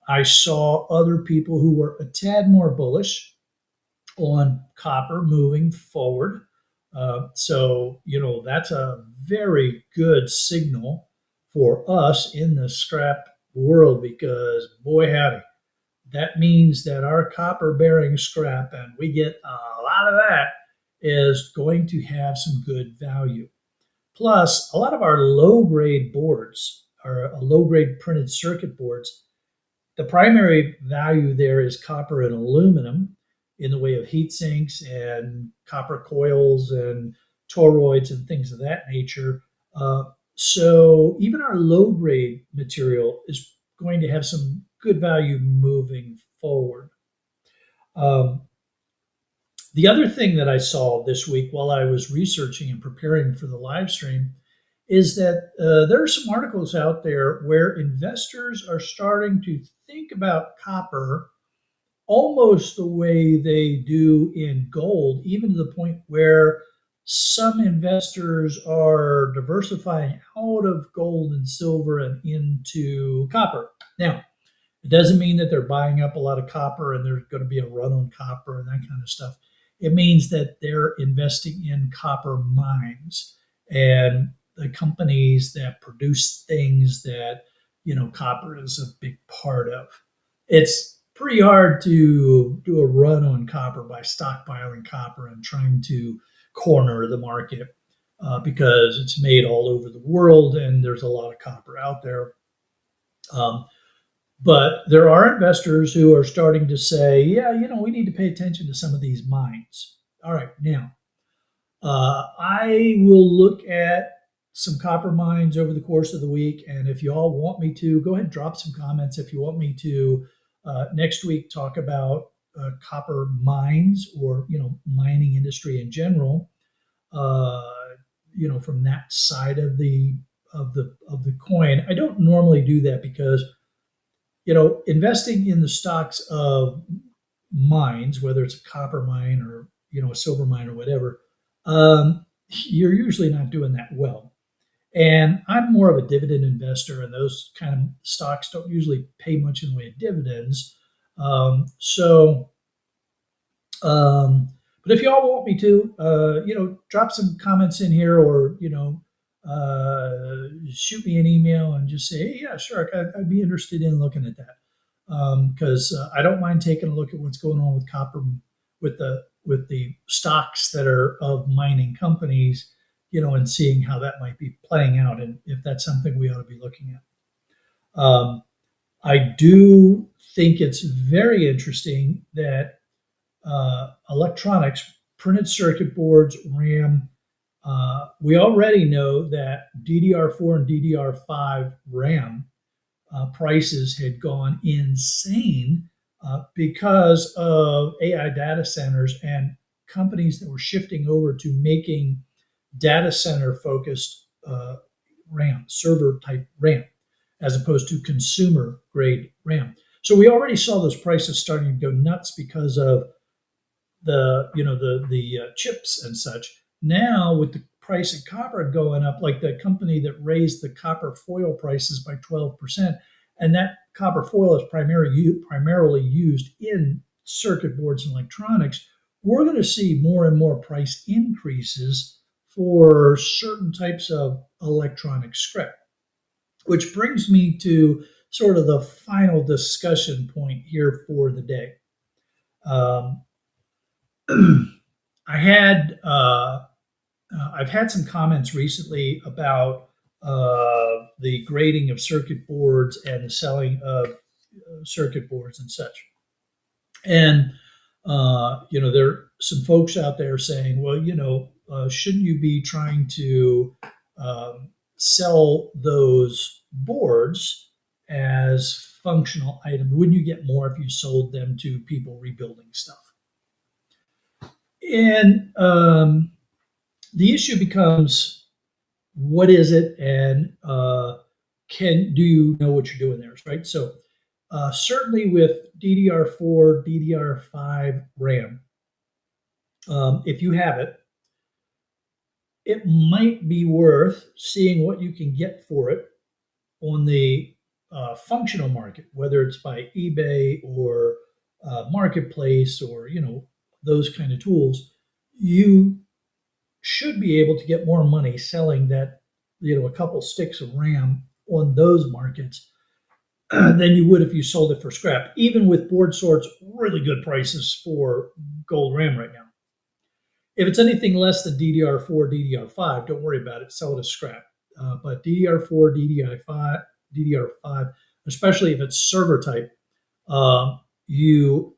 I saw other people who were a tad more bullish on copper moving forward. So that's a very good signal for us in the scrap world because, boy, howdy, that means that our copper bearing scrap, and we get a lot of that, is going to have some good value. Plus, a lot of our low grade boards, our low grade printed circuit boards, the primary value there is copper and aluminum in the way of heat sinks and copper coils and toroids and things of that nature. So even our low grade material is going to have some good value moving forward. The other thing that I saw this week while I was researching and preparing for the live stream is that there are some articles out there where investors are starting to think about copper almost the way they do in gold, even to the point where some investors are diversifying out of gold and silver and into copper. Now, it doesn't mean that they're buying up a lot of copper and there's going to be a run on copper and that kind of stuff. It means that they're investing in copper mines and the companies that produce things that, copper is a big part of. It's pretty hard to do a run on copper by stockpiling copper and trying to corner the market because it's made all over the world and there's a lot of copper out there. But there are investors who are starting to say, yeah, we need to pay attention to some of these mines. All right, now, I will look at some copper mines over the course of the week, and if you all want me to, go ahead and drop some comments. If you want me to next week talk about copper mines or mining industry in general, uh, from that side of the coin. I don't normally do that because investing in the stocks of mines, whether it's a copper mine or a silver mine or whatever, you're usually not doing that well. And I'm more of a dividend investor, and those kind of stocks don't usually pay much in the way of dividends. So, but if y'all want me to, drop some comments in here, or shoot me an email and just say, hey, yeah, sure, I'd be interested in looking at that, because I don't mind taking a look at what's going on with copper, with the stocks that are of mining companies, and seeing how that might be playing out, and if that's something we ought to be looking at. I do think it's very interesting that electronics, printed circuit boards, RAM. We already know that DDR4 and DDR5 RAM prices had gone insane because of AI data centers and companies that were shifting over to making data center focused RAM, server type RAM, as opposed to consumer grade RAM. So we already saw those prices starting to go nuts because of the chips and such. Now with the price of copper going up, like the company that raised the copper foil prices by 12%, and that copper foil is primarily used in circuit boards and electronics, we're going to see more and more price increases for certain types of electronic scrap. Which brings me to sort of the final discussion point here for the day. Um, I had I've had some comments recently about the grading of circuit boards and the selling of circuit boards and such. And there are some folks out there saying, well, shouldn't you be trying to sell those boards as functional items? Wouldn't you get more if you sold them to people rebuilding stuff? And the issue becomes, what is it, and do you know what you're doing there, right? So certainly with DDR4, DDR5 RAM, if you have it, it might be worth seeing what you can get for it on the functional market, whether it's by eBay or marketplace, or those kind of tools. You should be able to get more money selling that, a couple sticks of RAM on those markets than you would if you sold it for scrap, even with Board Sort's really good prices for gold RAM right now. If it's anything less than DDR4, DDR5, don't worry about it. Sell it as scrap. But DDR4, DDR5, especially if it's server type, you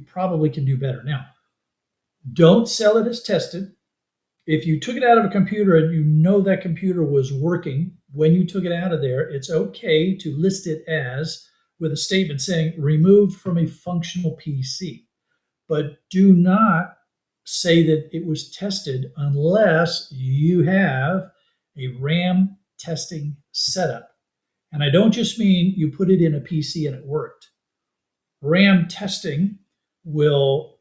probably can do better. Now, don't sell it as tested. If you took it out of a computer and you know that computer was working when you took it out of there, it's okay to list it as, with a statement saying removed from a functional PC. But do not say that it was tested unless you have a RAM testing setup. And I don't just mean you put it in a PC and it worked. RAM testing will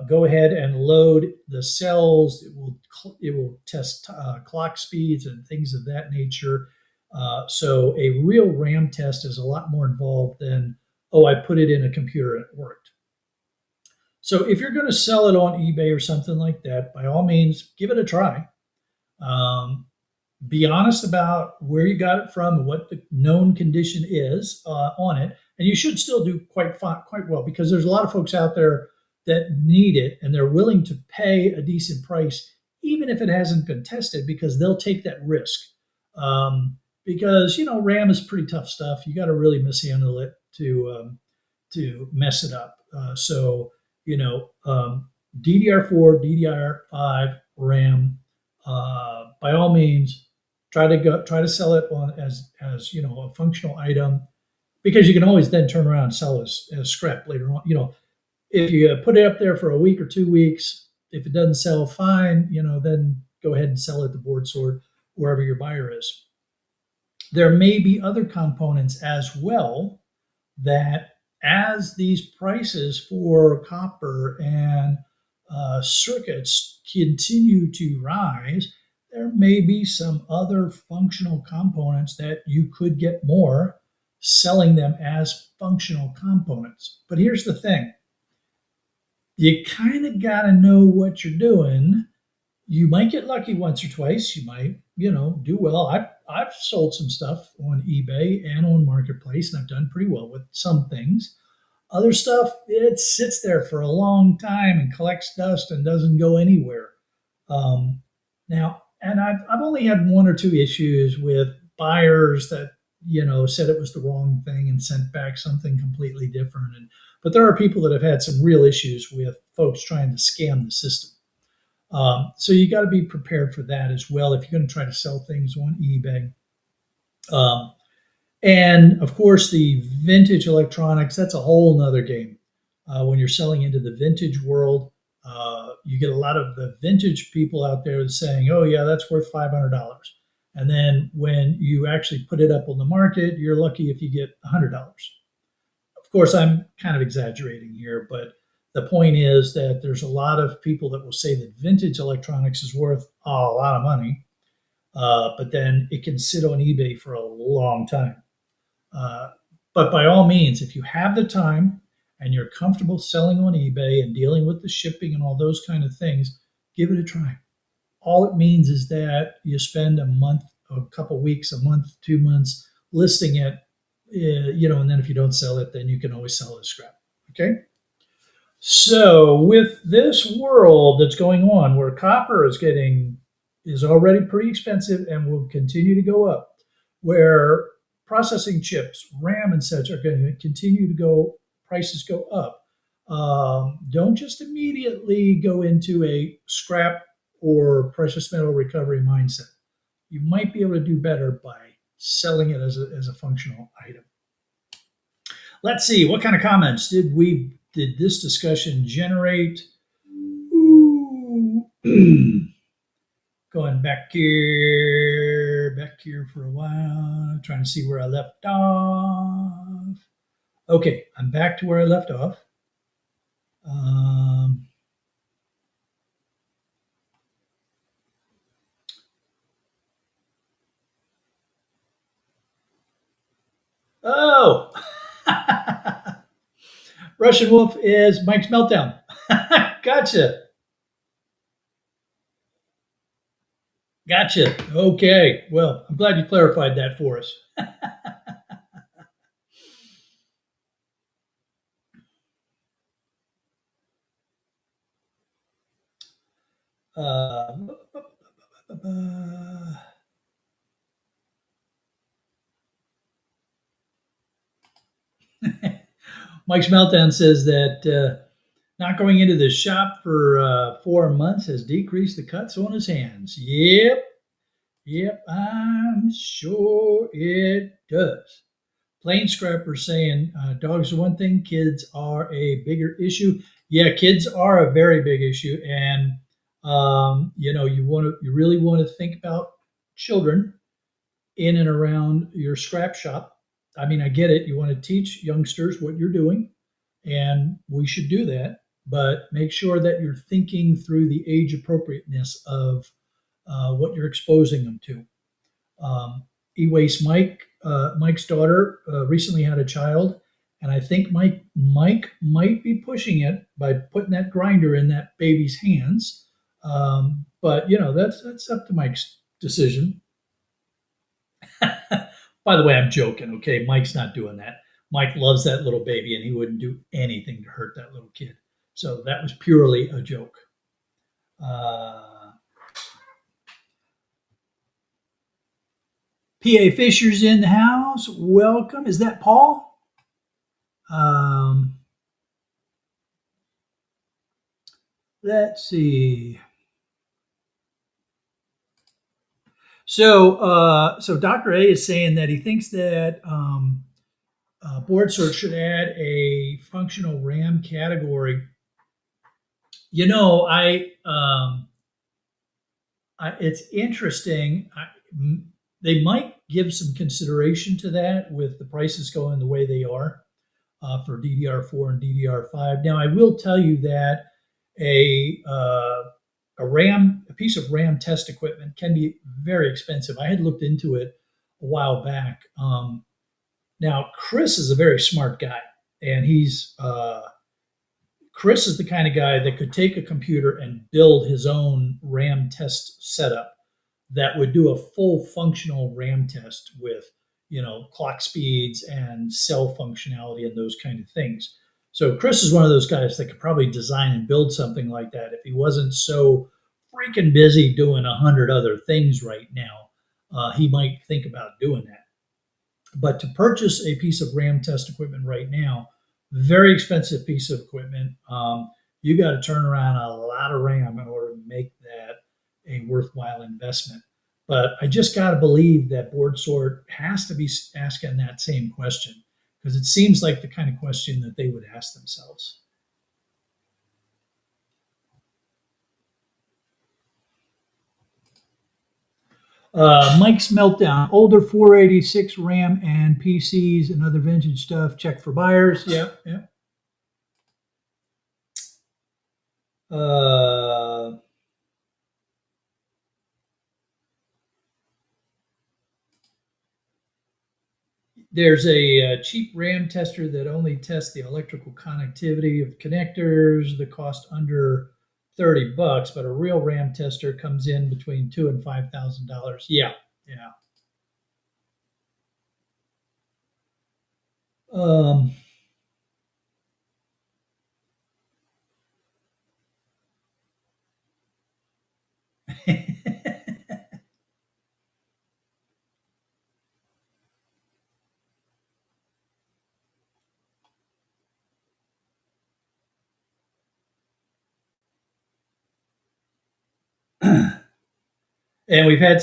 go ahead and load the cells. It will test clock speeds and things of that nature. So a real RAM test is a lot more involved than, oh, I put it in a computer and it worked. So if you're going to sell it on eBay or something like that, by all means, give it a try. Be honest about where you got it from and what the known condition is on it. And you should still do quite well, because there's a lot of folks out there that need it and they're willing to pay a decent price, even if it hasn't been tested, because they'll take that risk. Because RAM is pretty tough stuff. You got to really mishandle it to mess it up. So DDR4, DDR5 RAM. By all means, try to sell it on as a functional item, because you can always then turn around and sell as scrap later on. If you put it up there for a week or 2 weeks, if it doesn't sell, fine. Then go ahead and sell it to board sort wherever your buyer is. There may be other components as well that, as these prices for copper and circuits continue to rise, there may be some other functional components that you could get more selling them as functional components. But here's the thing. You kind of got to know what you're doing. You might get lucky once or twice. You might, do well. I've sold some stuff on eBay and on Marketplace, and I've done pretty well with some things. Other stuff, it sits there for a long time and collects dust and doesn't go anywhere. Now, and I've only had one or two issues with buyers that said it was the wrong thing and sent back something completely different. But there are people that have had some real issues with folks trying to scam the system. So you got to be prepared for that as well if you're going to try to sell things on eBay. And of course, the vintage electronics, that's a whole nother game. When you're selling into the vintage world, you get a lot of the vintage people out there saying, oh, yeah, that's worth $500. And then when you actually put it up on the market, you're lucky if you get $100. Of course, I'm kind of exaggerating here, but the point is that there's a lot of people that will say that vintage electronics is worth a lot of money, but then it can sit on eBay for a long time. But by all means, if you have the time and you're comfortable selling on eBay and dealing with the shipping and all those kind of things, give it a try. All it means is that you spend a month, a couple weeks, a month, 2 months listing it, and then if you don't sell it, then you can always sell it as scrap. Okay. So with this world that's going on where copper is already pretty expensive and will continue to go up, where processing chips, RAM and such are going to continue to prices go up. Don't just immediately go into a scrap or precious metal recovery mindset. You might be able to do better by selling it as a functional item. Let's see, what kind of comments did this discussion generate? Ooh. Going back here for a while, trying to see where I left off. Okay, I'm back to where I left off. Oh, Russian Wolf is Mike's Meltdown. Gotcha. Okay. Well, I'm glad you clarified that for us. Mike's Meltdown says that not going into the shop for 4 months has decreased the cuts on his hands. Yep, I'm sure it does. Plain Scrapper saying dogs are one thing, kids are a bigger issue. Yeah, kids are a very big issue, and you really want to think about children in and around your scrap shop. I mean, I get it. You want to teach youngsters what you're doing, and we should do that. But make sure that you're thinking through the age appropriateness of what you're exposing them to. E-Waste Mike's daughter recently had a child, and I think Mike might be pushing it by putting that grinder in that baby's hands. But that's up to Mike's decision. By the way, I'm joking. Okay, Mike's not doing that. Mike loves that little baby, and he wouldn't do anything to hurt that little kid. So that was purely a joke. P.A. Fisher's in the house. Welcome. Is that Paul? Let's see. So Dr. A is saying that he thinks that BoardSort should add a functional RAM category. You know, it's interesting. They might give some consideration to that with the prices going the way they are for DDR4 and DDR5. Now, I will tell you that a uh, a piece of RAM test equipment can be very expensive. I had looked into it a while back. Now, Chris is a very smart guy, and Chris is the kind of guy that could take a computer and build his own RAM test setup that would do a full functional RAM test with, clock speeds and cell functionality and those kind of things. So Chris is one of those guys that could probably design and build something like that if he wasn't so freaking busy doing 100 other things right now. He might think about doing that. But to purchase a piece of RAM test equipment right now, very expensive piece of equipment. You got to turn around a lot of RAM in order to make that a worthwhile investment. But I just got to believe that BoardSort has to be asking that same question because it seems like the kind of question that they would ask themselves. Mike's Meltdown, older 486 RAM and PCs and other vintage stuff. Check for buyers. Yeah, yeah. Uh, there's a cheap RAM tester that only tests the electrical connectivity of connectors. The cost under $30, but a real RAM tester comes in between $2,000 and $5,000. Yeah, yeah. Um, and we've had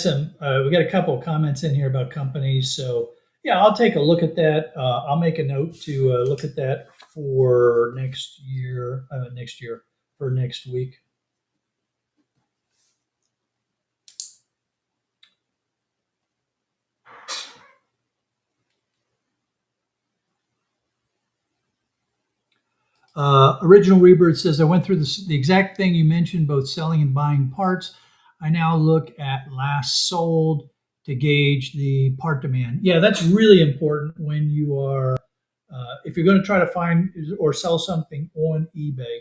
we got a couple of comments in here about companies. So yeah, I'll take a look at that. I'll make a note to look at that for next year for next week. Original Rebirth says, I went through the exact thing you mentioned, both selling and buying parts. I now look at last sold to gauge the part demand. Yeah, that's really important when you are, if you're going to try to find or sell something on eBay,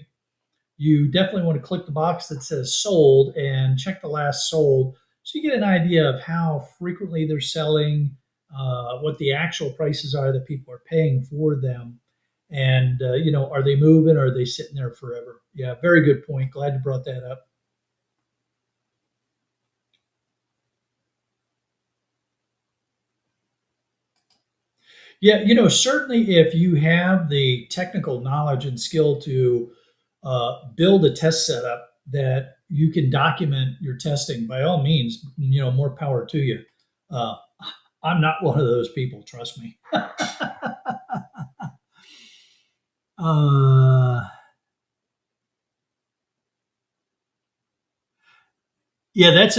you definitely want to click the box that says sold and check the last sold so you get an idea of how frequently they're selling, what the actual prices are that people are paying for them. And, are they moving or are they sitting there forever? Yeah, very good point. Glad you brought that up. Yeah, certainly if you have the technical knowledge and skill to build a test setup that you can document your testing, by all means, more power to you. Uh, I'm not one of those people, trust me. uh, Yeah, that's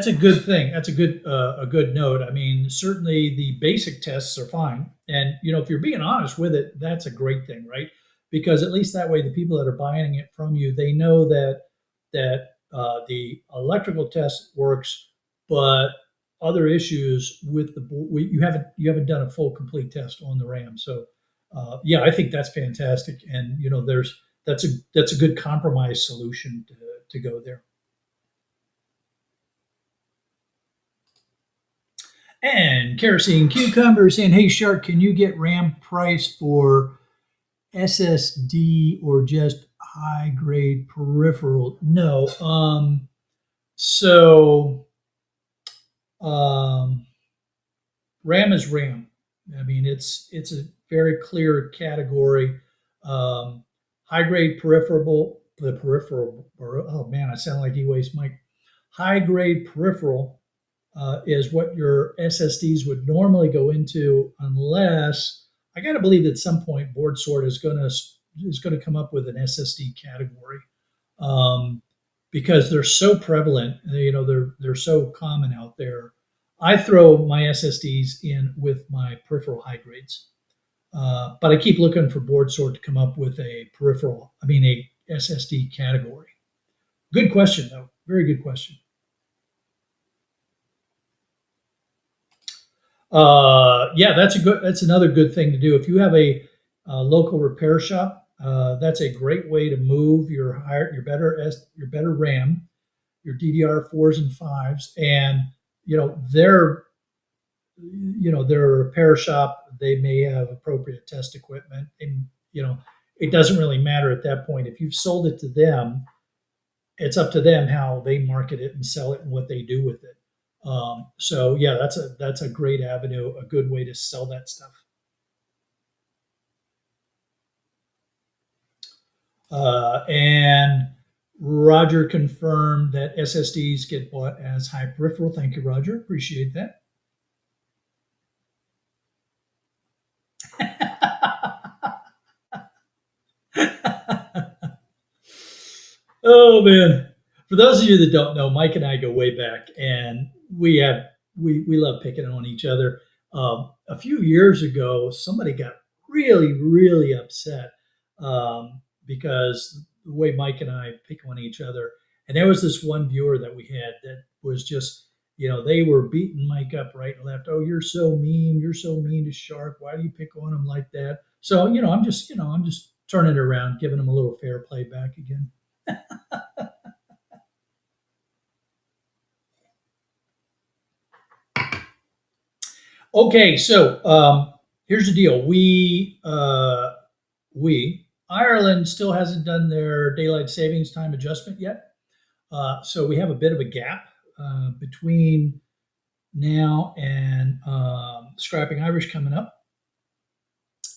a good thing. That's a good note. I mean, certainly the basic tests are fine, and if you're being honest with it, that's a great thing, right? Because at least that way, the people that are buying it from you, they know that the electrical test works, but other issues with you haven't done a full complete test on the RAM. So, yeah, I think that's fantastic, and that's a good compromise solution to go there. And Kerosene Cucumber saying, hey, Shark, can you get RAM price for SSD or just high grade peripheral? No. So um, RAM is RAM. I mean, it's a very clear category. Um, high grade the peripheral. Oh man, I sound like E-Waste Mike. High grade peripheral is what your SSDs would normally go into, unless I got to believe at some point BoardSort is going to come up with an SSD category, um, because they're so prevalent. They're so common out there. I throw my SSDs in with my peripheral high grades, but I keep looking for BoardSort to come up with a SSD category. Good question, though. Very good question. Yeah, that's another good thing to do. If you have a local repair shop, that's a great way to move your better RAM, your DDR4s and fives, and you know they're they're a repair shop. They may have appropriate test equipment, and it doesn't really matter at that point. If you've sold it to them, it's up to them how they market it and sell it and what they do with it. So yeah, that's a great avenue, a good way to sell that stuff. And Roger confirmed that SSDs get bought as high peripheral. Thank you, Roger. Appreciate that. Oh man. For those of you that don't know, Mike and I go way back, and we love picking on each other. A few years ago, somebody got really really upset, because the way Mike and I pick on each other, and there was this one viewer that we had that was just, they were beating Mike up right and left. Oh, you're so mean to Shark. Why do you pick on him like that? So I'm just turning it around, giving him a little fair play back again. Okay, so here's the deal. We Ireland still hasn't done their daylight savings time adjustment yet, so we have a bit of a gap between now and Scrapping Irish coming up.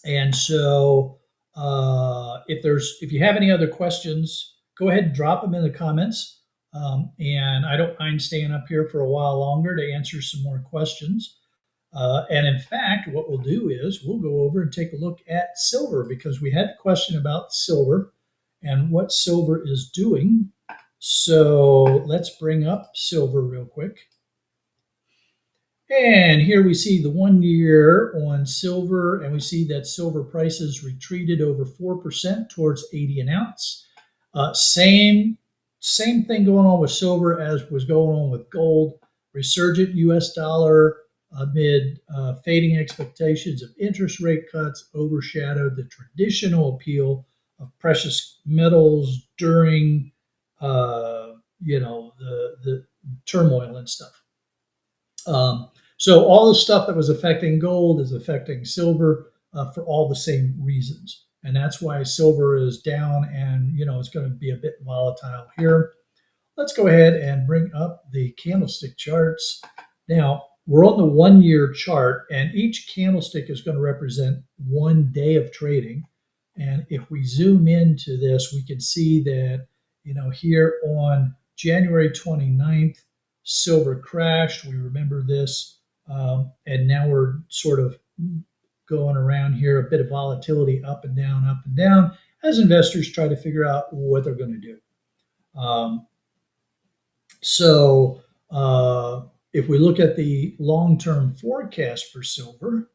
And so, if you have any other questions, go ahead and drop them in the comments. And I don't mind staying up here for a while longer to answer some more questions. And in fact, what we'll do is we'll go over and take a look at silver, because we had a question about silver and what silver is doing. So let's bring up silver real quick. And here we see the 1 year on silver, and we see that silver prices retreated over 4% towards 80 an ounce. Same thing going on with silver as was going on with gold. Resurgent U.S. dollar amid fading expectations of interest rate cuts overshadowed the traditional appeal of precious metals during the turmoil and stuff. So all the stuff that was affecting gold is affecting silver for all the same reasons. And that's why silver is down, and it's going to be a bit volatile here. Let's go ahead and bring up the candlestick charts. Now, we're on the 1 year chart, and each candlestick is going to represent 1 day of trading. And if we zoom into this, we can see that, here on January 29th, silver crashed. We remember this. And now we're sort of going around here, a bit of volatility up and down, as investors try to figure out what they're going to do. So if we look at the long-term forecast for silver,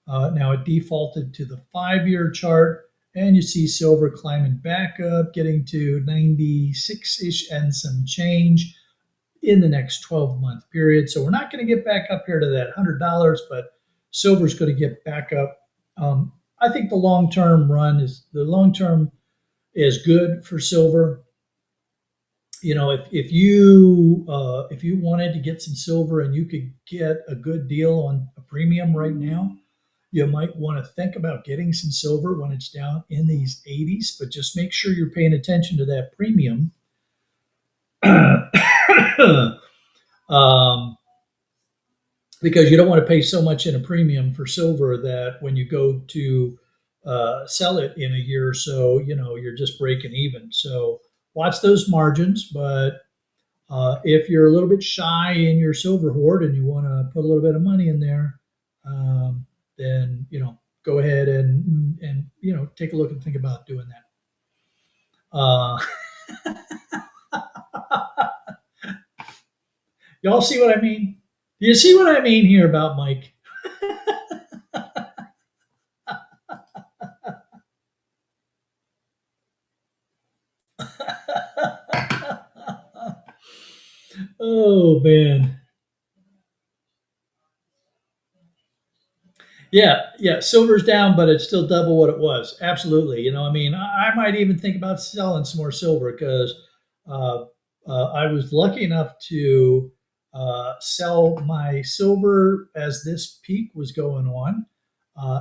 now it defaulted to the 5 year chart, and you see silver climbing back up, getting to 96-ish and some change in the next 12-month period. So we're not going to get back up here to that $100, but silver's going to get back up. I think the long-term is good for silver. If you wanted to get some silver and you could get a good deal on a premium right now, you might want to think about getting some silver when it's down in these 80s, but just make sure you're paying attention to that premium. Because you don't want to pay so much in a premium for silver that when you go to sell it in a year or so, you're just breaking even. So watch those margins. But if you're a little bit shy in your silver hoard and you want to put a little bit of money in there, then go ahead and take a look and think about doing that. Y'all see what I mean? You see what I mean here about Mike? Oh man. Yeah, silver's down, but it's still double what it was. Absolutely. I mean, I might even think about selling some more silver because uh, I was lucky enough to sell my silver as this peak was going on.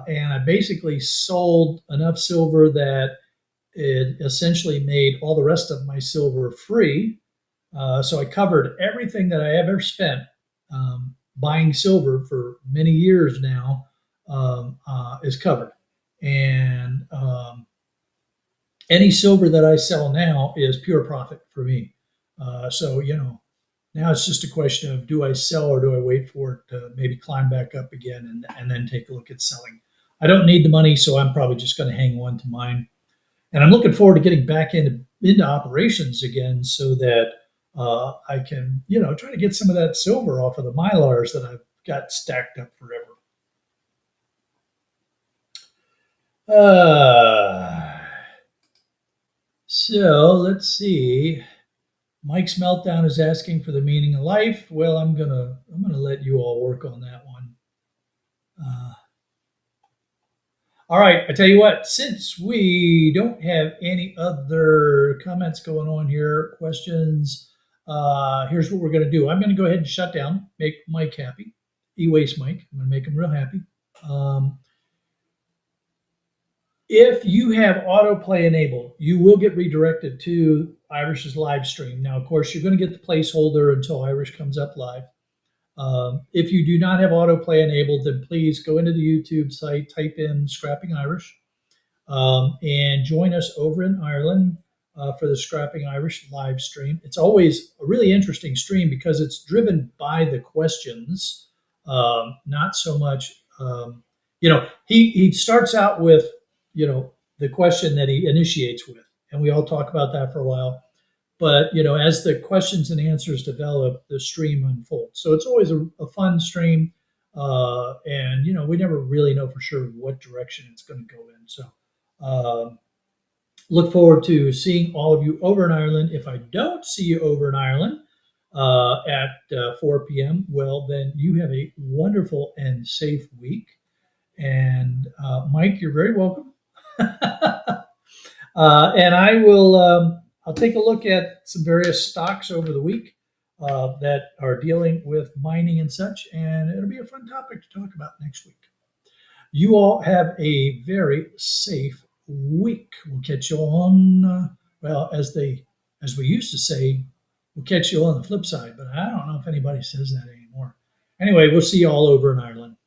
And I basically sold enough silver that it essentially made all the rest of my silver free. So I covered everything that I ever spent buying silver for many years now is covered. And any silver that I sell now is pure profit for me. So, now it's just a question of do I sell or do I wait for it to maybe climb back up again and then take a look at selling. I don't need the money, so I'm probably just going to hang on to mine. And I'm looking forward to getting back into operations again so that I can, try to get some of that silver off of the Mylars that I've got stacked up forever. So let's see. Mike's meltdown is asking for the meaning of life. Well, I'm gonna let you all work on that one. All right, I tell you what. Since we don't have any other comments going on here, questions, here's what we're gonna do. I'm gonna go ahead and shut down, make Mike happy. E-waste Mike. I'm gonna make him real happy. If you have autoplay enabled, you will get redirected to Irish's live stream. Now, of course, you're going to get the placeholder until Irish comes up live. If you do not have autoplay enabled, then please go into the YouTube site, type in Scrapping Irish, and join us over in Ireland for the Scrapping Irish live stream. It's always a really interesting stream because it's driven by the questions, not so much. He starts out with the question that he initiates with, and we all talk about that for a while. But as the questions and answers develop, the stream unfolds. So it's always a fun stream, and we never really know for sure what direction it's going to go in. So look forward to seeing all of you over in Ireland. If I don't see you over in Ireland at 4 p.m., well, then you have a wonderful and safe week. And Mike, you're very welcome. And I will. I'll take a look at some various stocks over the week that are dealing with mining and such, and it'll be a fun topic to talk about next week. You all have a very safe week. We'll catch you on. Well, as we used to say, we'll catch you on the flip side. But I don't know if anybody says that anymore. Anyway, we'll see you all over in Ireland.